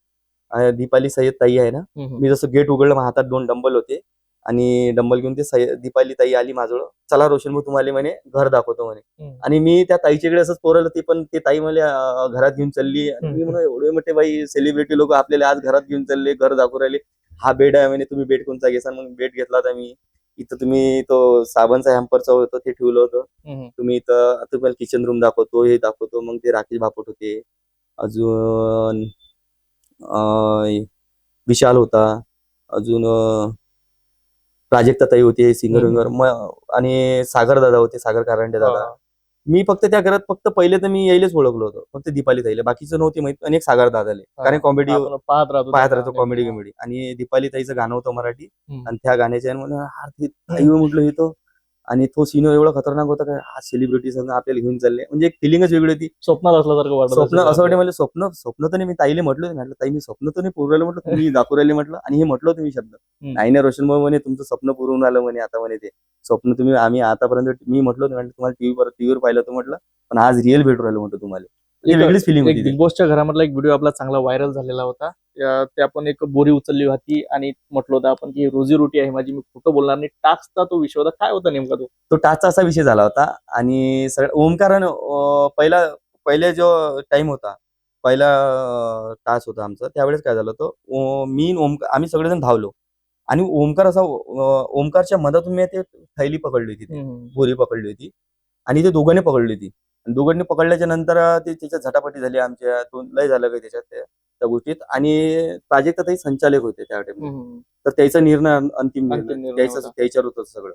दीपाली सय्यद ताई आहे ना. मी जसं गेट उघडलं, माझ्या हातात 2 डंबल होते आणि डंबल घेऊन ते दीपाली ताई आली माझ्याजवळ. चला रोशन भाऊ तुम्हाला म्हणे घर दाखवतो म्हणे. आणि मी त्या ताईच्याकडे असंच पोरलं, ती पण ते ताई मला घरात घेऊन चालली. आणि मी म्हणून एवढे मोठे बाई सेलिब्रिटी लोक आपल्याला आज घरात घेऊन चालले, घर दाखवू राहिले. हा बेड आहे म्हणे, तुम्ही बेड कोणता घेसान? मग बेड घेतला होता मी. इथं तुम्ही तो साबणचा हॅम्परचा होतं ते ठेवलं होतं. तुम्ही इथं तुम्हाला किचन रूम दाखवतो, हे दाखवतो. मग ते राकेश बापट होते, अजून विशाल होता, अजून प्राजक्ता ताई होती सिंगर विंगर, आणि सागर दादा होते, सागर कारंडे दादा. मी फक्त त्या घरात फक्त पहिले तर मी यायलाच ओळखलो होतो, फक्त दीपाली ताईला, बाकीचं नव्हती माहित. आणि एक सागर दादाले, कारण कॉमेडी पाहत राहतो, कॉमेडी. आणि दीपाली ताईचं गाणं होतं मराठी, आणि त्या गाण्याच्या म्हटलं येतो. आणि तो सीन एवढा खतरनाक होता का, हा सेलिब्रिटी संघ आपल्याला घेऊन चालले, म्हणजे एक फिलिंगच वेगळी होती. स्वप्नात असल्यासारखं वाटत. स्वप्न असं वाटतं मला, स्वप्न तर नाही. मी ताईले म्हटलं ताई मी स्वप्न तर नाही पूर्ण राहिलं म्हटलं, तुम्ही दाखवू राहिले म्हटलं. आणि हे म्हटलं तुम्ही शब्द नाही ना रोशन भाऊ म्हणे, तुमचं स्वप्न पूर्ण आलं म्हणे आता म्हणे. ते स्वप्न तुम्ही आम्ही आतापर्यंत मी म्हटलं तुम्हाला टीव्हीवर पाहिलं होतं म्हटलं, पण आज रिअल भेटू राहिलं म्हटलं तुम्हाला. वेगळीच फिलिंग होती. बिग बॉसच्या घरामधला एक व्हिडिओ आपला चांगला व्हायरल झालेला होता. ते आपण एक बोरी उचलली होती आणि म्हटलं होतं आपण की रोजीरोटी आहे माझी, मी खोटं बोलणार नाही. टास्कचा तो विषय होता, काय होता नेमका तो? टास्कचा असा विषय झाला होता. आणि ओमकारानं पहिला जो टाइम होता, पहिला टास्क होता आमचा, त्यावेळेस काय झालं होतं, मी आम्ही सगळेजण धावलो. आणि ओमकारच्या मधातून मी ते थैली पकडली होती, बोरी पकडली होती. आणि ते दोघांनी पकडली होती. दोघांनी पकडल्याच्या नंतर ते त्याच्यात झटापटी झाली आमच्या, लय झालं काही त्याच्यात त्या गोष्टीत. आणि प्राजक्ताताई संचालक होते त्या टाइमला, तर त्याचा निर्णय अंतिम निर्णय त्याच्यावर होतं सगळं.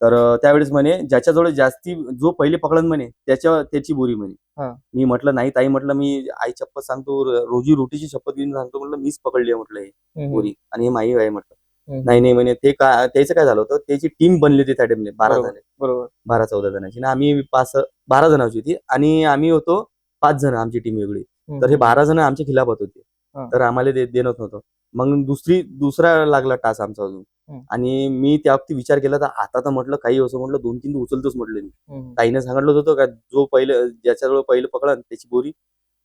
तर त्यावेळेस म्हणे ज्याच्याजवळ जास्ती जो पहिले पकडन म्हणे त्याची बोरी म्हणे. मी म्हटलं नाही ताई, म्हटलं मी आई शपथ सांगतो, रोजी रोटीची शपथ घेऊन सांगतो म्हटलं, मीच पकडली आहे म्हटलं हे बोरी, आणि हे माई आहे म्हटलं. नाही म्हणे, ते त्याचं काय झालं होतं, त्याची टीम बनली होती त्या टाइमला 12 जण, बरोबर 12-14 जणांची ना. आम्ही 12 जणांची होती आणि आम्ही होतो 5 जण, आमची टीम वेगळी. तर हे 12 जण आमच्या खिलाफत होते, तर आम्हाला देणं नव्हतं. मग दुसरा लागला टास्क आमचा अजून. आणि मी त्या बाबतीत विचार केला, तर आता तर म्हटलं काही असं म्हटलं 2-3 उचलतोच म्हटलं मी. ताईने सांगितलं होतं का जो ज्याच्याजवळ पहिलं पकडा त्याची बोरी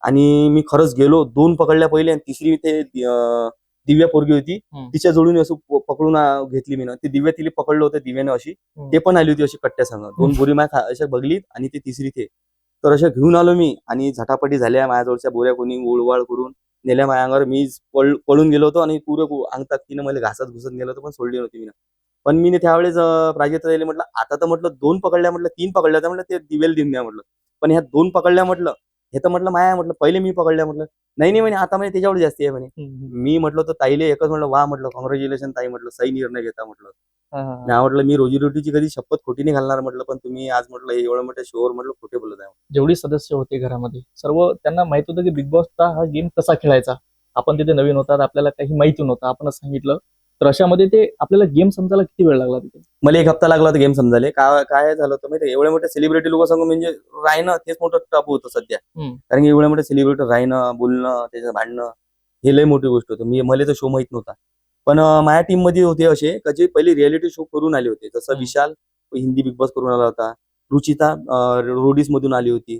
आणि मी खरंच गेलो, 2 पकडल्या पहिले आणि तिसरी ते दिव्या पोरगी होती, तिच्या जोडून असं पकडून घेतली मी ना. ती दिव्या तिला पकडलं होतं दिव्यानं अशी, ते पण आली होती अशी कट्ट्या संग. 2 बोरी माझ्या अशा बघलीत आणि ती तिसरी ते. तर अशा घेऊन आलो मी आणि झटापटी झाल्या. माझ्याजवळच्या बोऱ्या कोणी ओळवाळ करून नेल्या माझ्या अंगावर. मी पळून गेलो होतो आणि पुरं अंग ताकदीनं मला घासत घुसत गेलो होतो, पण सोडली नव्हती मी. पण मी त्यावेळेस प्राजक्ता ताईला म्हटलं, आता तर म्हटलं 2 पकडल्या, म्हटलं 3 पकडल्या तर म्हटलं ते दिवेल देऊन द्या म्हटलं. पण ह्या 2 पकडल्या म्हटलं, हे तर म्हटलं माया म्हटलं पहिले मी पकडल्या म्हटलं. नाही म्हणे आता म्हणे त्याच्यावर जास्ती आहे म्हणे. मी म्हटलं तर ताईले एकच म्हटलं, वा म्हटलं कॉंग्रॅच्युलेशन ताई म्हटलं, सही निर्णय घेता म्हटलं. नाही म्हटलं मी रोजीरोटीची कधी शपथ खोटी नाही घालणार म्हटलं, पण तुम्ही आज म्हटलं एवढं मोठ्या शोवर म्हटलं खोटे बोलत आहे. जेवढी सदस्य होते घरामध्ये सर्व त्यांना माहित होतं की बिग बॉसचा हा गेम कसा खेळायचा. आपण तिथे नवीन होतात, आपल्याला काही माहिती नव्हतं, आपणच सांगितलं. तर अशामध्ये ते आपल्याला गेम समजायला किती वेळ लागला तिथे? मला 1 हप्ता लागला होता गेम समजायला. काय झालं होतं माहिती, एवढ्या मोठ्या सेलिब्रिटी लोक सांगू म्हणजे राहणं तेच मोठं टप होतं सध्या. कारण की एवढ्या मोठ्या सेलिब्रिटी राहणं, बोलणं, त्याचं भांडणं हे लय मोठी गोष्ट होती. मला तर शो माहित नव्हता. पण माझ्या टीम मध्ये होते असे का जे पहिले रिअलिटी शो करून आले होते. जसं विशाल हिंदी बिग बॉस करून आला होता, रुचिता रोडीज मधून आली होती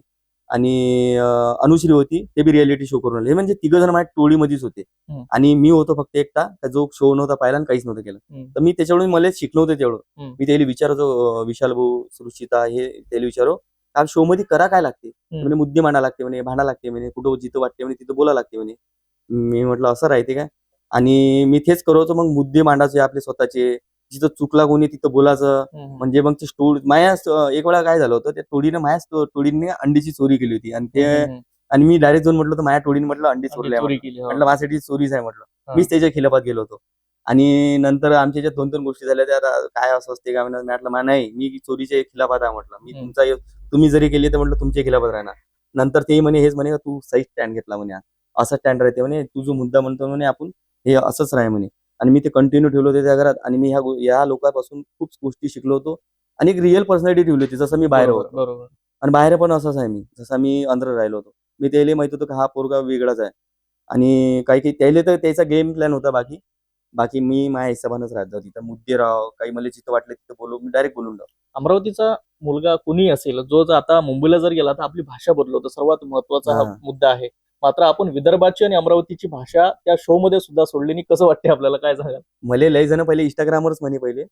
आणि अनुश्री होती, ते बी रिअलिटी शो करून आले. हे म्हणजे 3 जण माझ्या टोळीमध्येच होते आणि मी होतो फक्त एकटा जो शो नव्हता पाहिला आणि काहीच नव्हतं केलं. तर मी त्याच्याकडून मला शिकलो होतं तेवढं. मी त्याला विचारायचो, विशाल भाऊ, रुचिता हे त्याला विचारो कारण शो मध्ये करा काय लागते म्हणजे मुद्दे मांडा लागते म्हणे, भांडा लागते म्हणे, कुठं जिथं वाटते म्हणे तिथं बोला लागते म्हणे. मी म्हटलं असं राहते काय, आणि मी तेच करवतो. मग मुद्दे मांडायचे आपले स्वतःचे, जिथं चुकला कोणी तिथं बोलायचं. म्हणजे मग ते माया एक वेळा काय झालं होतं, त्या टोळीने माझ्या टोळीने अंडीची चोरी केली होती आणि मी डायरेक्ट जाऊन म्हटलं माझ्या टोळीने म्हटलं अंडी चोरली म्हटलं माझ्यासाठी चोरीच आहे म्हटलं. मीच त्याच्या खिलाफात गेलो होतो. आणि नंतर आमच्या ज्या 2-3 गोष्टी झाल्या त्या काय असं असते काय म्हटलं नाही मी चोरीच्या खिलाफात आहे म्हटलं. मी तुम्ही जरी केली तर म्हटलं तुमच्या खिलाफात राहणार. नंतर ते म्हणे हेच म्हणे तू सही स्टँड घेतला म्हणे, असा स्टँड राहते म्हणे, तू जो मुद्दा म्हणतो म्हणे आपण हे असंच राह म्हणे. आणि मी ते कंटिन्यू ठेवलं होते त्या घरात आणि मी या लोकांपासून खूप गोष्टी शिकलो होतो आणि एक रिअल पर्सनॅलिटी ठेवली होती. जसं मी बाहेर होतो बरोबर आणि बाहेर पण असंच आहे मी, जसं मी अंदर राहिलो होतो. मी त्याला माहित होतं की हा पोरगा वेगळाच आहे आणि काही त्याला तर त्याचा गेम प्लॅन होता. बाकी मी माझ्या हिशोबानंच राहतो. तिथं मुद्दे राव काही मला जिथं वाटलं तिथं बोलू, मी डायरेक्ट बोलून राहतो. अमरावतीचा मुलगा कुणी असेल जो आता मुंबईला जर गेला तर आपली भाषा बदलवतो, सर्वात महत्वाचा हा मुद्दा आहे. मात्र आपण विदर्भाची आणि अमरावतीची भाषा त्या शो मध्ये सुद्धा सोडली. कसं वाटते आपल्याला, काय सांगाल? मला लय जण पहिले इंस्टाग्रामवरच म्हणे पहिले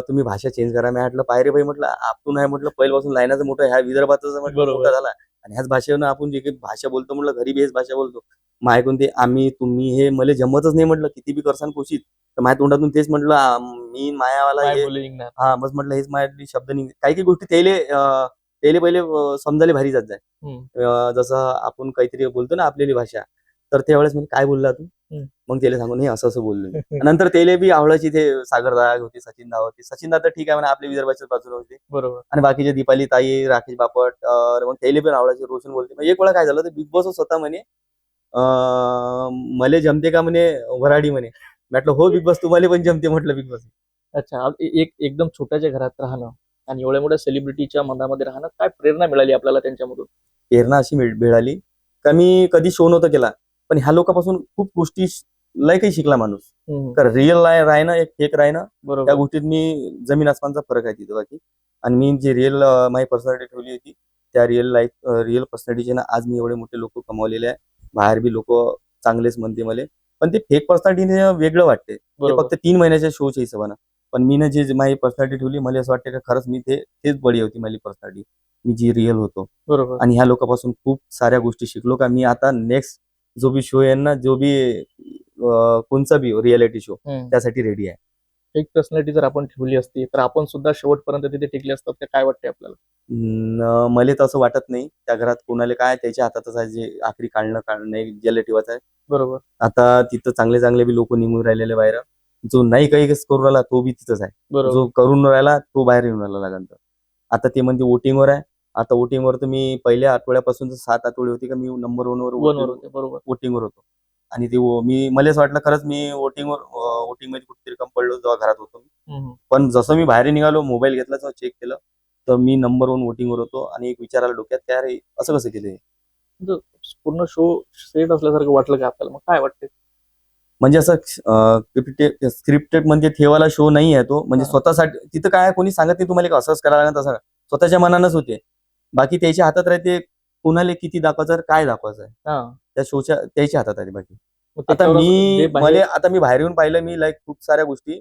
तुम्ही भाषा चेंज करा. मी म्हटलं पायरे भाई म्हटलं आपण आहे म्हटलं पहिल्यापासून लाईनाचं मोठं ह्या विदर्भाचं मोठा झाला आणि ह्याच भाषेनं आपण जे काही भाषा बोलतो म्हटलं घरी बी हेच भाषा बोलतो. मग ऐकून ते आम्ही तुम्ही हे मला जमतच नाही म्हटलं, किती बी करसान कोशिश. तर माझ्या तोंडातून तेच म्हटलं मी मायावाला हा बस म्हटलं हेच माझ्या शब्द नाही. काही गोष्टी त्याले पहिले समजायला भारी जात जाय. जसं आपण काहीतरी बोलतो ना आपली भाषा, तर त्यावेळेस म्हणजे काय बोलला तू, मग त्याला सांगून हे असं बोललो. नंतर त्याला बी आवडायची ते सागरदा होती, सचिनदा होती. सचिनदा तर ठीक आहे म्हणा आपल्या विदर्भाच्याच बाजूला होते बरोबर. आणि बाकीचे दीपाली ताई, राकेश बापट, मग त्याला पण आवडायचे. रोशन बोलते. एक वेळा काय झालं तर बिग बॉस स्वतः म्हणे मले जमते का म्हणे वराडी म्हणे. म्हटलं हो बिग बॉस तुम्हाला पण जमते म्हटलं बिग बॉस. अच्छा, एकदम छोट्याच्या घरात राहणं आणि एवढ्या मोठ्या सेलिब्रिटीच्या मनामध्ये राहणं, काय प्रेरणा मिळाली आपल्याला त्यांच्यामधून? प्रेरणा अशी मिळाली का मी कधी शो नव्हता केला, पण ह्या लोकांपासून खूप गोष्टी लय काही शिकला माणूस. तर रिअल राहणं एक फेक राहणं त्या गोष्टीत मी जमीन आसमानचा फरक आहे तिथं बाकी. आणि मी जे रिअल माझी पर्सनॅलिटी ठेवली होती त्या रिअल पर्सनॅलिटीचे ना आज मी एवढे मोठे लोक कमावलेले आहे. बाहेर बी लोक चांगलेच म्हणते मला, पण ते फेक पर्सनॅलिटीने वेगळं वाटते. ते फक्त 3 महिन्याच्या शोच्या हिशोबानं. पण मी जे माझी पर्सनॅलिटी ठेवली मला असं वाटतं की खरंच मी तेच बळी होती माझी पर्सनॅलिटी, मी जी रिअल होतो. बरोबर. आणि ह्या लोकांपासून खूप साऱ्या गोष्टी शिकलो का मी आता नेक्स्ट जो बी शो आहे ना, जो बी कोणचा बी रिअलिटी शो त्यासाठी रेडी आहे. एक पर्सनॅलिटी जर आपण ठेवली असती तर आपण सुद्धा शेवटपर्यंत तिथे टिकले असतात, काय वाटते आपल्याला? मला तर असं वाटत नाही. त्या घरात कोणाला काय त्याच्या हातातच आहे, जे आखरी काढणं ज्याला ठेवायचं आहे. बरोबर. आता तिथं चांगले बी लोक निघून राहिलेले बाहेर. जो नाही काही करून राहिला तो बी तिथंच आहे. जो करून राहिला तो बाहेर येऊन राहिला लागला. आता ते म्हणजे वोटिंगवर आहे. आता वोटिंगवर तर मी पहिल्या आठवड्यापासून 7 आठवडे होते का मी नंबर 1 वर वोटिंगवर होतो. आणि ते मी मला असं वाटलं खरंच मी वोटिंग मध्ये कुठेतरी कम पडलो जेव्हा घरात होतो. पण जसं मी बाहेर निघालो मोबाईल घेतला तेव्हा चेक केलं तर मी नंबर 1 वोटिंगवर होतो. आणि एक विचार आला डोक्यात त्या असं कसं केलंय. पूर्ण शो सेट असल्यासारखं वाटलं का आपल्याला? मग काय वाटतं? म्हणजे असं स्क्रिप्टेड म्हणजे ठेवायला शो नाही आहे तो. म्हणजे स्वतःसाठी तिथं काय कोणी सांगत नाही तुम्हाला असंच करायला लागणार, तसं स्वतःच्या मनानंच होते. बाकी त्याच्या हातात राहते कोणाला किती दाखवायचं आणि काय दाखवायचं आहे हा. त्या शोच्या त्याच्या हातात आहे बाकी. मग आता त्याच्यावर मी जे बाहेर- आता मी बाहेर येऊन पाहिलं मी लाईक खूप साऱ्या गोष्टी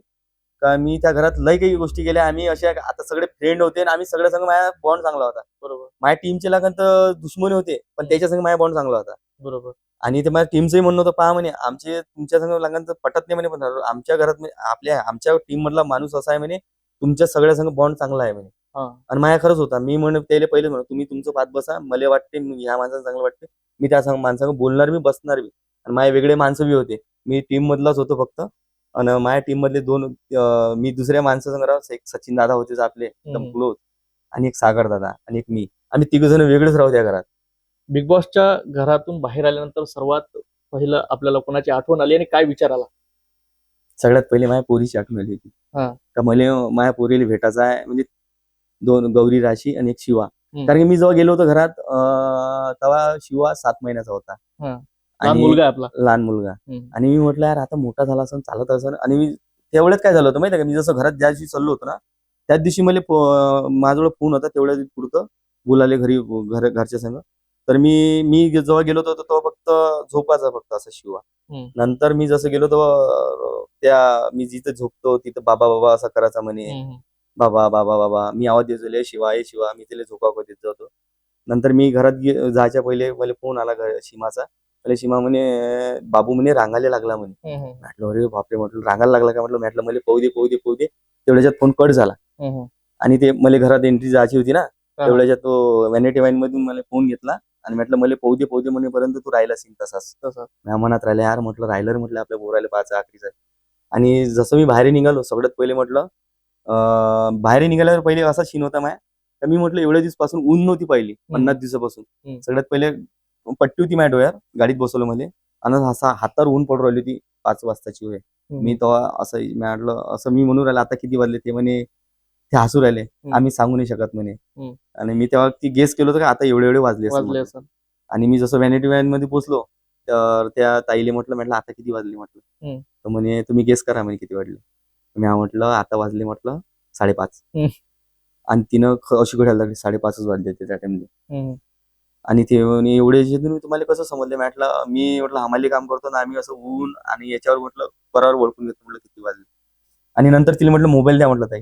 का मी त्या घरात लय काही गोष्टी केल्या. आम्ही अशा आता सगळे फ्रेंड होते आणि आम्ही सगळ्या संग माझा बॉन्ड चांगला होता. बरोबर माझ्या टीमचे लागण तर दुश्मनी होते पण त्याच्या संग माझा बॉन्ड चांगला होता. बरोबर आणि ते माझ्या टीमचंही म्हणणं होतं पहा म्हणे आमचे तुमच्या संग लागण तर पटत नाही म्हणे पण आमच्या घरात आमच्या टीम मधला माणूस असा आहे म्हणे तुमच्या सगळ्या संग बॉन्ड चांगला आहे म्हणे. हा. आणि माझ्या खरंच होता. मी म्हणे त्याला पहिले म्हणतो तुम्ही तुमचं पात बसा मला वाटते ह्या माणसाला चांगलं वाटते मी त्या माणसांग बोलणार बी बसणार बी. आणि माझे वेगळे माणसं बी होते. मी टीम मधलाच होतो फक्त. आणि माझ्या टीम मधले दोन मी दुसऱ्या माणसासंग राहू एक सचिन दादा होते आपले एकदम क्लोज आणि एक सागर दादा आणि एक मी. आम्ही तिघ जण वेगळेच राहू त्या घरात. बिग बॉसच्या घरातून बाहेर आल्यानंतर सर्वात पहिलं आपल्याला कोणाची आठवण आली आणि काय विचार आला? सगळ्यात पहिले माझ्या पोरीची आठवण आली होती हा. का मला माझ्या पोरीला भेटायचा आहे म्हणजे दोन गौरी राशी आणि एक शिवा. हम्म. कारण की मी जेव्हा गेलो होतो घरात तेव्हा शिवा 7 महिन्याचा होता. हा. लहान मुलगा आहे आपला. लहान मुलगा. हम्म. आणि मी म्हटलं यार आता मोठा झाला असं चालत असं. आणि मी तेवढ्यात काय झालं होतं माहिती आहे का मी जसं घरात ज्या दिवशी चाललो होतो ना त्याच दिवशी मला माझ्याजवळ फोन होता तेवढ्या पुरतं बोलाले घरी घरच्या संग. तर मी जेव्हा गेलो होतो तेव्हा फक्त झोपायचा फक्त असं शिवा. हम्म. नंतर मी जसं गेलो तेव्हा त्या मी जिथं झोपतो तिथं बाबा बाबा असं करायचा म्हणे. बाबा बाबा बाबा मी आवाज द्यायचो ए शिवा मी तिला झोका देत जातो. नंतर मी घरात जायच्या पहिले मला फोन आला सीमाचा. मला सीमा म्हणे बाबू म्हणे रांगायला लागला म्हणे. म्हटलं अरे बापरे म्हटलं रांगायला लागला का म्हटलं मला पाहू दे तेवढ्याच्यात फोन कट झाला. आणि ते मला घरात एंट्री जायची होती ना तेवढ्याच्यात तो व्हॅनिटी वाईन मधून मला फोन घेतला आणि म्हटलं मला पाहू दे म्हणेपर्यंत तू राहिला सिंग तसाच. माझ्या मनात राहिला यार म्हटलं राहिलं म्हटलं आपल्या बोरायला पाहायचं आखरीच आहे. आणि जसं मी बाहेर निघालो सगळ्यात पहिले म्हटलं बाहेर निघाल्यावर पहिले असा सीन होता माया तर मी म्हटलं एवढ्या दिवसापासून ऊन नव्हती पाहिली 50 दिवसापासून. सगळ्यात पहिले पट्टी होती माझ्या डोळ्यावर गाडीत बसवलं मला आणि असा हातावर ऊन पडू राहिली होती 5 वाजताची वेळ. मी तेव्हा असं म्हटलं असं मी म्हणून राहिलं आता किती वाजले ते म्हणे ते हसू राहिले आम्ही सांगू नाही शकत म्हणे. आणि मी तेव्हा ती गेस केलं होतं का आता एवढे वाजले असं. आणि मी जसं व्हॅनिटी व्हॅन मध्ये पोहोचलो तर त्या ताईले म्हटलं आता किती वाजले म्हटलं. तर म्हणे तुम्ही गेस करा म्हणे किती वाजले. मी म्हटलं आता वाजले म्हटलं 5:30. आणि तिनं अशी घड्याला लागली 5:30 वाजले त्या टाइमला. आणि ते एवढे मी तुम्हाला कसं समजलं म्हटलं मी म्हटलं हमाली काम करतो ना आम्ही असं ऊन आणि याच्यावर म्हटलं बरोबर ओळखून घेतो म्हटलं किती वाजले. आणि नंतर तिला म्हटलं मोबाईल द्या म्हटलं ताई.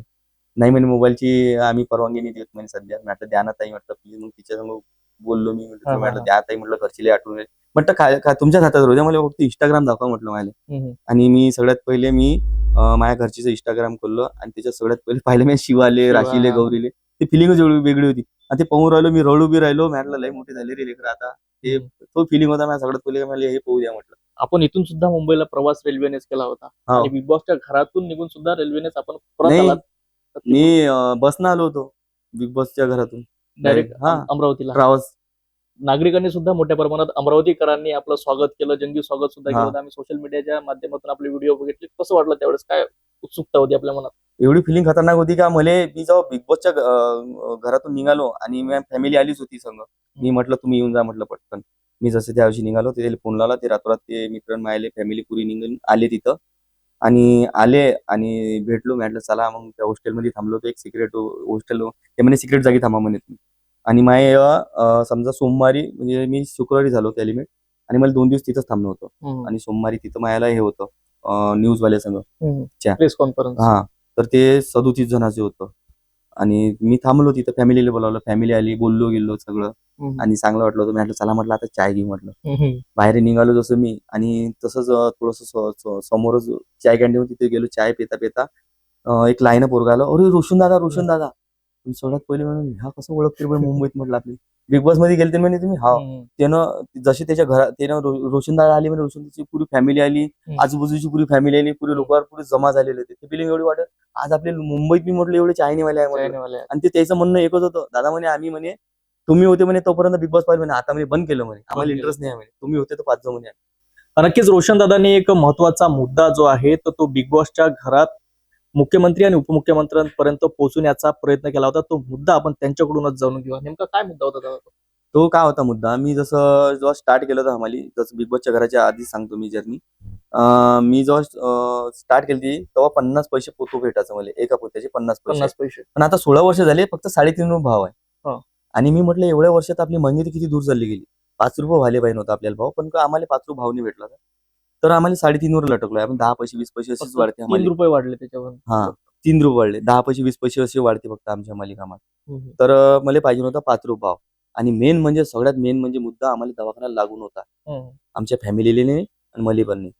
नाही म्हणे मोबाईलची आम्ही परवानगी नाही देत म्हणे सध्या. म्हटलं द्या ना ताई म्हटलं प्लीज. मग तिच्यासमोर बोललो मी म्हटलं द्या ताई म्हटलं घरची लई आठवण म्हटलं काय तुमच्याच हातात रोज मला फक्त इंस्टाग्राम दाखवा म्हटलं मला. आणि मी सगळ्यात पहिले मी माझ्या घरचीचं इंस्टाग्राम खोललं आणि त्याच्यात सगळ्यात पहिले पाहिलं मी शिवाले राशीले गौरीले. ती फिलिंगच एवढी वेगळी होती. आणि ते पाहून राहिलो मी रडू बी राहिलो म्हटलं लय मोठी झाली रे लेकरं आता. ते तो फिलिंग होता माझ्या सगळ्यात पहिले मला हे पाहू द्या म्हटलं. आपण इथून सुद्धा मुंबईला प्रवास रेल्वेनेच केला होता आणि बिग बॉसच्या घरातून निघून सुद्धा रेल्वेनेच आपण परत नाही, आलात. मी बसनं आलो होतो बिग बॉसच्या घरातून डायरेक्ट हा अमरावतीला. ट्रॅव्हल्स. नागरिकांनी सुद्धा मोठ्या प्रमाणात अमरावतीकरांनी आपलं स्वागत केलं, जंगी स्वागत सुद्धा हा. केलं. आम्ही सोशल मीडियाच्या माध्यमातून आपले व्हिडिओ बघितले. कसं वाटलं त्यावेळेस? काय उत्सुकता होती आपल्या मनात? एवढी फिलिंग खतरनाक होती का मला मी जेव्हा बिग बॉसच्या घरातून निघालो आणि माझी फॅमिली आलीच होती संग. मी म्हटलं तुम्ही येऊन जा म्हटलं पटकन. मी जसं त्या दिवशी निघालो ते फोन लावला ते रातोरात ते मित्र मायले फॅमिली पुरी निघून आले तिथं. आणि आले आणि भेटलो म्हटलं चला मग त्या हॉस्टेलमध्ये थांबलो होतो एक सिक्रेट हॉस्टेल ते म्हणे सिक्रेट जागी थांबा म्हणे तुम्ही. आणि माय समजा सोमवारी म्हणजे मी शुक्रवारी झालो त्या लिमिट आणि मला 2 दिवस तिथंच थांबलो होतो. आणि सोमवारी तिथं मायाला हे होतं न्यूजवाल्या संग प्रेस कॉन्फरन्स. हा. तर ते 37 जणांचे होतं. आणि मी थांबलो तिथं फॅमिलीला बोलावलं फॅमिली आली बोललो गेलो सगळं. आणि चांगलं वाटलं होतं. म्हटलं चला म्हटलं आता चाय घेऊ म्हटलं. बाहेर निघालो जसं मी आणि तसंच थोडस समोरच चाय कॅन्टीन तिथे गेलो चाय पेता एक लाईन पोरगा आला अरे रोशन दादा. सगळ्यात पहिले म्हणून ह्या कसं ओळखते मुंबईत म्हटलं आपली बिग बॉस मध्ये गेलते म्हणे तुम्ही. हा. त्यानं जशी त्याच्या घरात त्यानं रोशनदादा आली म्हणजे रोशनची पुरी फॅमिली आली आजूबाजूची पुरी फॅमिली आली पुरी लोकांवर पुरी जमा झालेले होते. ते फिलिंग एवढी वाटत आज आपल्या मुंबईत मी म्हटलं एवढे चायनीवाले आहे म्हटलं. आणि ते त्याचं म्हणणं एकच होतं दादा म्हणे आम्ही म्हणे तुम्ही होते म्हणे तोपर्यंत बिग बॉस पाहिजे म्हणे आता म्हणे बंद केलं म्हणे आम्हाला इंटरेस्ट नाही म्हणे तुम्ही होते तर 5 जण म्हणे. नक्कीच रोशन दादांनी एक महत्वाचा मुद्दा जो आहे तर तो बिग बॉसच्या घरात मुख्यमंत्री आणि उपमुख्यमंत्र्यांपर्यंत पोहोचण्याचा प्रयत्न केला होता. तो मुद्दा आपण त्यांच्याकडूनच जाणून घेऊया. नेमका काय मुद्दा होता दादा? तो काय होता मुद्दा मी जेव्हा स्टार्ट केलं होतं आम्हाला जसं बिग बॉसच्या घराच्या आधी सांगतो मी जर्नी. मी जेव्हा स्टार्ट केली तेव्हा 50 पैसे पोतो भेटायचं मला एका पोत्याचे 50 पैसे. पैसे. पण आता 16 वर्ष झाले फक्त 3.5 भाव आहे. आणि मी म्हटलं एवढ्या वर्षात आपली महिन्यात किती दूर चालली गेली. 5 रुपये व्हायला पाहिजे नव्हता आपल्याला भाव, पण आम्हाला 5 रुपये भाव नाही भेटला तर आम्हाला 3.5 वर लटकलोय आपण. 10 पैसे 20 पैसे असेच वाढते 3 आम्हाला. रुपये वाढले त्याच्यावर. हा 3 रुपये वाढले, 10 पैसे 20 पैसे असे वाढते फक्त आमच्या मालिकामात. हम्म. तर मला पाहिजे होता 5 रुपये भाव. आणि मेन म्हणजे सगळ्यात मेन म्हणजे मुद्दा आम्हाला दवाखान्याला लागून होता. हम्म. आमच्या फॅमिलीला नाही आणि मला पण नाही.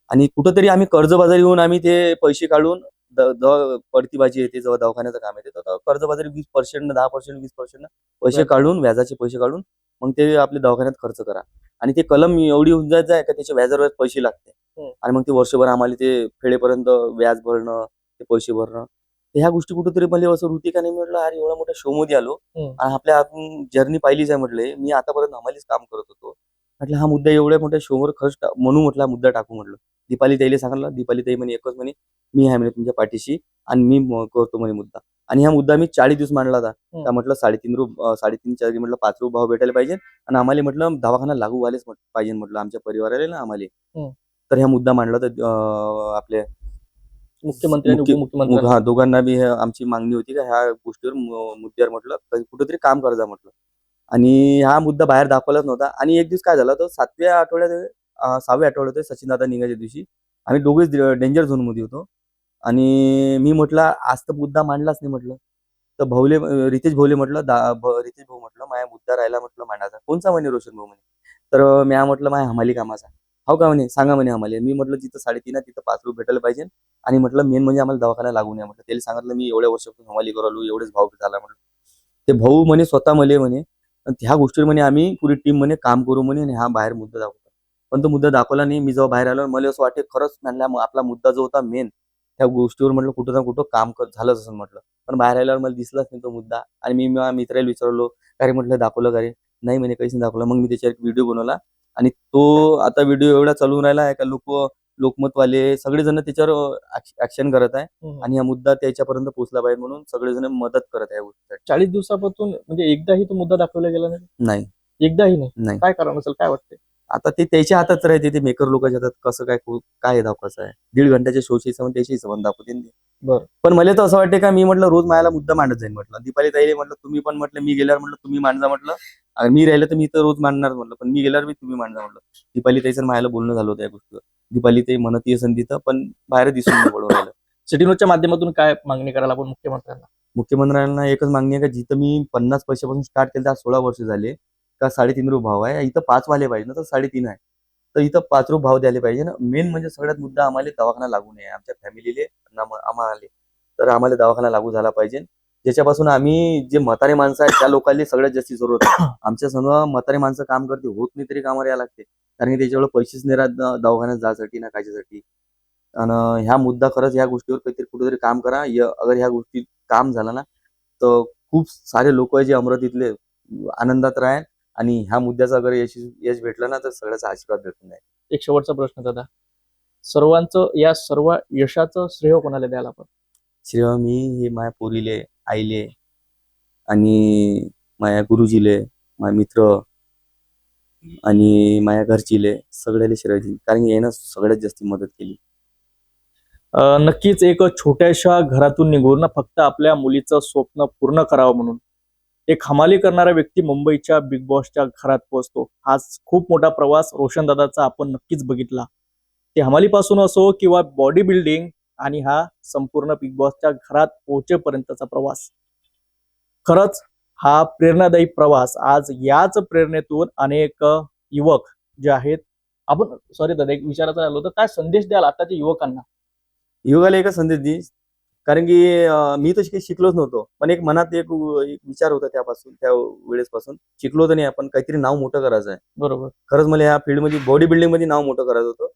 आणि कुठंतरी आम्ही कर्जबाजारी होऊन आम्ही ते पैसे काढून पडती भाजी येते जेव्हा दवाखान्याचं काम येते तर कर्जबाजारी 20% 10% 20% पैसे व्याज. काढून व्याजाचे पैसे काढून मग ते आपल्या दवाखान्यात खर्च करा. आणि ते कलम एवढी होऊन जायचं आहे का त्याच्या व्याजावर पैसे लागते. आणि मग ते वर्षभर आम्हाला ते फेडेपर्यंत व्याज भरणं ते पैसे भरणं तर ह्या गोष्टी कुठेतरी मला असं होती का नाही. म्हटलं अरे एवढ्या मोठ्या शो मध्ये आलो आणि आपल्या आपण जर्नी पाहिलीच आहे. म्हटलं मी आतापर्यंत आम्हालाच काम करत होतो. म्हटलं हा मुद्दा एवढ्या मोठ्या शोवर खर्च म्हणून म्हटलं हा मुद्दा टाकू. म्हटलं दीपाली ताईला सांगितलं. दीपाली ताई म्हणे एकच म्हणे मी आहे म्हणे तुमच्या पाठीशी आणि मी करतो म्हणे मुद्दा. आणि हा मुद्दा मी 40 दिवस मांडला होता. का म्हटलं 3.5 म्हटलं 5 रुपये भाव भेटायला पाहिजे आणि आम्हाला म्हटलं दवाखाना लागू व्हायलाच पाहिजे म्हटलं आमच्या परिवाराला ना आम्हाला. तर हा मुद्दा मांडला तर आपले मुख्यमंत्री आणि उपमुख्यमंत्री हा दोघांना बी आमची मागणी होती का ह्या गोष्टीवर मुद्द्यावर म्हटलं कुठेतरी काम करायचं म्हटलं. आणि हा मुद्दा बाहेर दाखवलाच नव्हता. आणि एक दिवस काय झालं तर 6व्या आठवड्यात सचिन दादा निघायच्या दिवशी आम्ही दोघेच डेंजर झोन मध्ये होतो. आणि मी म्हटलं आज तर मुद्दा मांडलाच नाही म्हटलं. तर रितेश भाऊले म्हटलं रितेश भाऊ म्हटलं माझा मुद्दा राहिला म्हटलं मांडायचा. कोणचा म्हणे रोशन भाऊ म्हणे. तर म्या म्हटलं माझ्या हमाली कामाचा. हो का म्हणे सांगा म्हणे आम्हाला. मी म्हटलं जिथं 3.5 आहे तिथं 5 रुपये भेटायला पाहिजे. आणि म्हटलं मेन म्हणजे आम्हाला दवाखाना लागू नये म्हटलं. त्याला सांगितलं मी एवढ्या वर्षापासून हमाली करालो एवढेच भाव झाला म्हटलं. ते भाऊ म्हणे स्वतः म्हणे ह्या गोष्टीवर म्हणे आम्ही पुरी टीम म्हणे काम करू म्हणे आणि हा बाहेर मुद्दा दाखवतो. पण तो मुद्दा दाखवला नाही. मी जेव्हा बाहेर आलो मला असं वाटते खरंच म्हणलं आपला मुद्दा जो होता मेन त्या गोष्टीवर म्हटलं कुठं ना कुठं काम झालंच असं म्हटलं. पण बाहेर आल्यावर मला दिसलाच नाही तो मुद्दा. आणि मी माझ्या मित्राला विचारलो अरे म्हटलं दाखवलं का रे. नाही म्हणे काहीच नाही दाखवलं. मग मी त्याच्यावर एक व्हिडिओ बनवला. आणि तो आता व्हिडिओ एवढा चालून राहिला आहे का लोकमतवाले सगळेजण त्याच्यावर ऍक्शन करत आहे. आणि हा मुद्दा त्याच्यापर्यंत पोहोचला पाहिजे म्हणून सगळेजण मदत करत आहे या गोष्टीसाठी. 40 दिवसापासून म्हणजे एकदाही तो मुद्दा दाखवला गेला नाही. नाही एकदाही नाही. नाही काय कारण असेल काय वाटते. आता ते त्याच्या हातात राहते. ते मेकर लोकांच्या हातात कसं काय दाखवायचं आहे. 1.5 घंट्याच्या शोची संबंध त्याच्याही संबंध दाखवते ते. बरं. पण मला तर असं वाटते का मी म्हटलं रोज मायाला मुद्दा मांडत जाईल म्हटलं. दीपाली ताईले म्हटलं तुम्ही पण म्हटलं मी गेल्यावर म्हटलं तुम्ही मांडजा म्हटलं. आणि मी राहिलं तर मी तर रोज मांडणार म्हटलं. पण मी गेल्यावर मी तुम्ही मांडजा म्हटलं. दीपाली ताईचं मायाला बोलणं झालं होतं या गोष्टीवर. दीपाली ताई म्हणत येसन तिथं पण बाहेर दिसून नाही पडून राहिलं. सिटी न्यूजच्या माध्यमातून काय मागणी करायला आपण मुख्यमंत्र्यांना. मुख्यमंत्र्यांना एकच मागणी आहे का जिथं मी 50 पैशापासून स्टार्ट केलं तर 16 वर्ष झाले का 3.5 रुपये भाव आहे. इथं 5 वाले पाहिजे ना तर 3.5 आहे. तर इथं 5 रुपये भाव द्यायला पाहिजे ना. मेन म्हणजे सगळ्यात मुद्दा आम्हाला दवाखाना लागू नये आमच्या फॅमिलीले आम्हाला. तर आम्हाला दवाखाना लागू झाला पाहिजे. ज्याच्यापासून आम्ही जे म्हातारे माणसं आहेत त्या लोकांना सगळ्यात जास्त जरूरत आहे. आमच्या समजा म्हातारे माणसं काम करते होत नाही तरी कामावर यायला लागते. कारण की त्याच्यावर पैसेच नाही राहत दवाखान्यात जायसाठी ना कायच्यासाठी. आणि ह्या मुद्दा खरंच ह्या गोष्टीवर काहीतरी कुठेतरी काम करा. अगर ह्या गोष्टी काम झाला ना तर खूप सारे लोक जे अमरावतीतले आनंदात राहील. आणि ह्या मुद्द्याचा अगर यश भेटलं ना तर सगळ्याचा आशीर्वाद भेटून जाईल. एक शेवटचा प्रश्न दादा. सर्वांचं या सर्व यशाचं श्रेय कोणाला द्यायला आपण. श्रेय मी हे माझ्या पोरीले आईले आणि माझ्या गुरुजीले माझे मित्र आणि माझ्या घरचीले सगळ्याला श्रेय देईन. कारण यानं सगळ्यात जास्त मदत केली. नक्कीच एक छोट्याशा घरातून निघून फक्त आपल्या मुलीचं स्वप्न पूर्ण करावं म्हणून एक हमाली करणारा व्यक्ती मुंबईच्या बिग बॉसच्या घरात पोहोचतो. हाच खूप मोठा प्रवास रोशन दादाचा आपण नक्कीच बघितला. ते हमालीपासून असो किंवा बॉडी बिल्डिंग आणि हा संपूर्ण बिग बॉसच्या घरात पोहोचेपर्यंतचा प्रवास. खरंच हा प्रेरणादायी प्रवास. आज याच प्रेरणेतून अनेक युवक जे आहेत आपण सॉरी दादा एक विचारायचं राहिलो तर काय संदेश द्याल आताच्या युवकांना. युगाला एकच संदेश दी. कारण की मी तर काही शिकलोच नव्हतो. पण एक मनात एक विचार होता त्या वेळेसपासून शिकलो तर नाही आपण काहीतरी नाव मोठं करायचं आहे. बरोबर. खरंच मला ह्या फील्डमध्ये बॉडी बिल्डिंग मध्ये नाव मोठं करायचं होतं.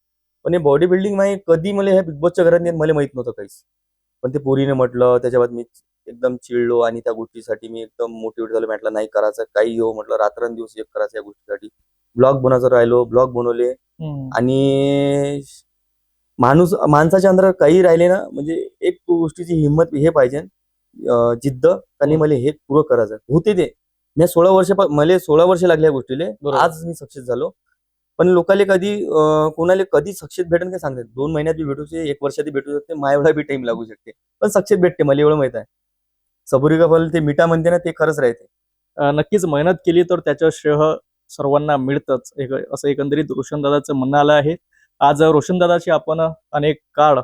पण हे बॉडी बिल्डिंग माहिती कधी मला ह्या बिग बॉसच्या घरात मला माहित नव्हतं काहीच. पण ते पोरीने म्हटलं त्याच्यावर मी एकदम चिडलो आणि त्या गोष्टीसाठी मी एकदम मोटिवेट झालो. म्हटलं नाही करायचं काही हो म्हटलं रात्रंदिवस एक करायचं या गोष्टीसाठी. ब्लॉग बनवायचं राहिलो ब्लॉग बनवले. आणि माणसाच्या अंदर काही राहिले ना म्हणजे एक गोष्टीची हिंमत हे पाहिजे जिद्द. आणि मला हे पुरं करायचं होते ते. मी मला 16 वर्ष लागले या गोष्टीले. आज मी सक्सेस झालो. पण लोकांना कधी कोणाला कधी सक्सेस भेटेल काय सांगतात. 2 महिन्यात बी भेटू शकते 1 वर्षात भेटू शकते माझ्या एवढा बी टाइम लागू शकते. पण सक्सेस भेटते मला एवढं माहित आहे. सबुरी का फल ते मिठा म्हणते ना ते खरंच राहते. नक्कीच मेहनत केली तर त्याचं श्रेय सर्वांना मिळतंच असं एकंदरीत रोशनदादाचं म्हणणं आलं आहे. आज रोशनदादाची आपण अनेक काळ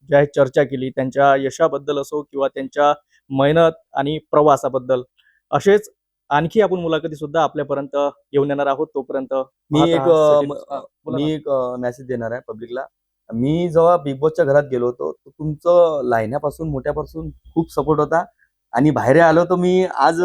जे आहे चर्चा केली, त्यांच्या यशाबद्दल असो किंवा त्यांच्या मेहनत आणि प्रवासाबद्दल. असेच आणखी आपण मुलाखती सुद्धा आपल्यापर्यंत घेऊन येणार आहोत. तोपर्यंत मी पाहत एक राहा अ, सिटी म- न्यूज. हा, बोला मी ना. एक मेसेज देणार आहे पब्लिकला. मी जेव्हा बिग बॉसच्या घरात गेलो होतो तर तुमचं लहान्यापासून मोठ्यापासून खूप सपोर्ट होता आणि बाहेर आलो तर मी आज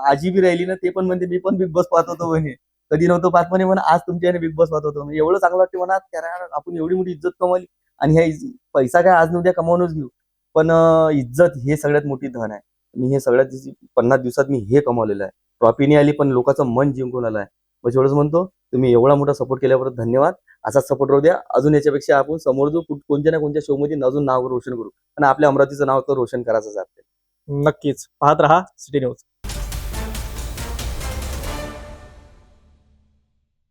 आजी बी राहिली ना ते पण म्हणते मी पण बिग बॉस पाहत होतो म्हणे. कधी नव्हतं पाहत म्हणे म्हणा आज तुमच्या बिग बॉस पाहत होतो म्हणजे एवढं चांगलं वाटतं म्हणा कारण आपण एवढी मोठी इज्जत कमावली आणि ह्या पैसा काय आज न उद्या कमावूनच घेऊ पण इज्जत हे सगळ्यात मोठी धन आहे. मी हे सगळ्यात 50 दिवसात मी हे कमावलेलं आहे. ट्रॉफी नाही आली पण लोकांचं मन जिंकून आलं आहे. बस एवढंच म्हणतो तुम्ही एवढा मोठा सपोर्ट केल्याबद्दल धन्यवाद. असाच सपोर्ट राहू द्या. अजून याच्यापेक्षा आपण समोर जो कोणत्या ना कोणत्या शो मध्ये अजून नाव रोशन करू आणि आपल्या अमरावतीचं नाव तर रोशन करायचंच आहे. नक्कीच पाहत राहा सिटी न्यूज.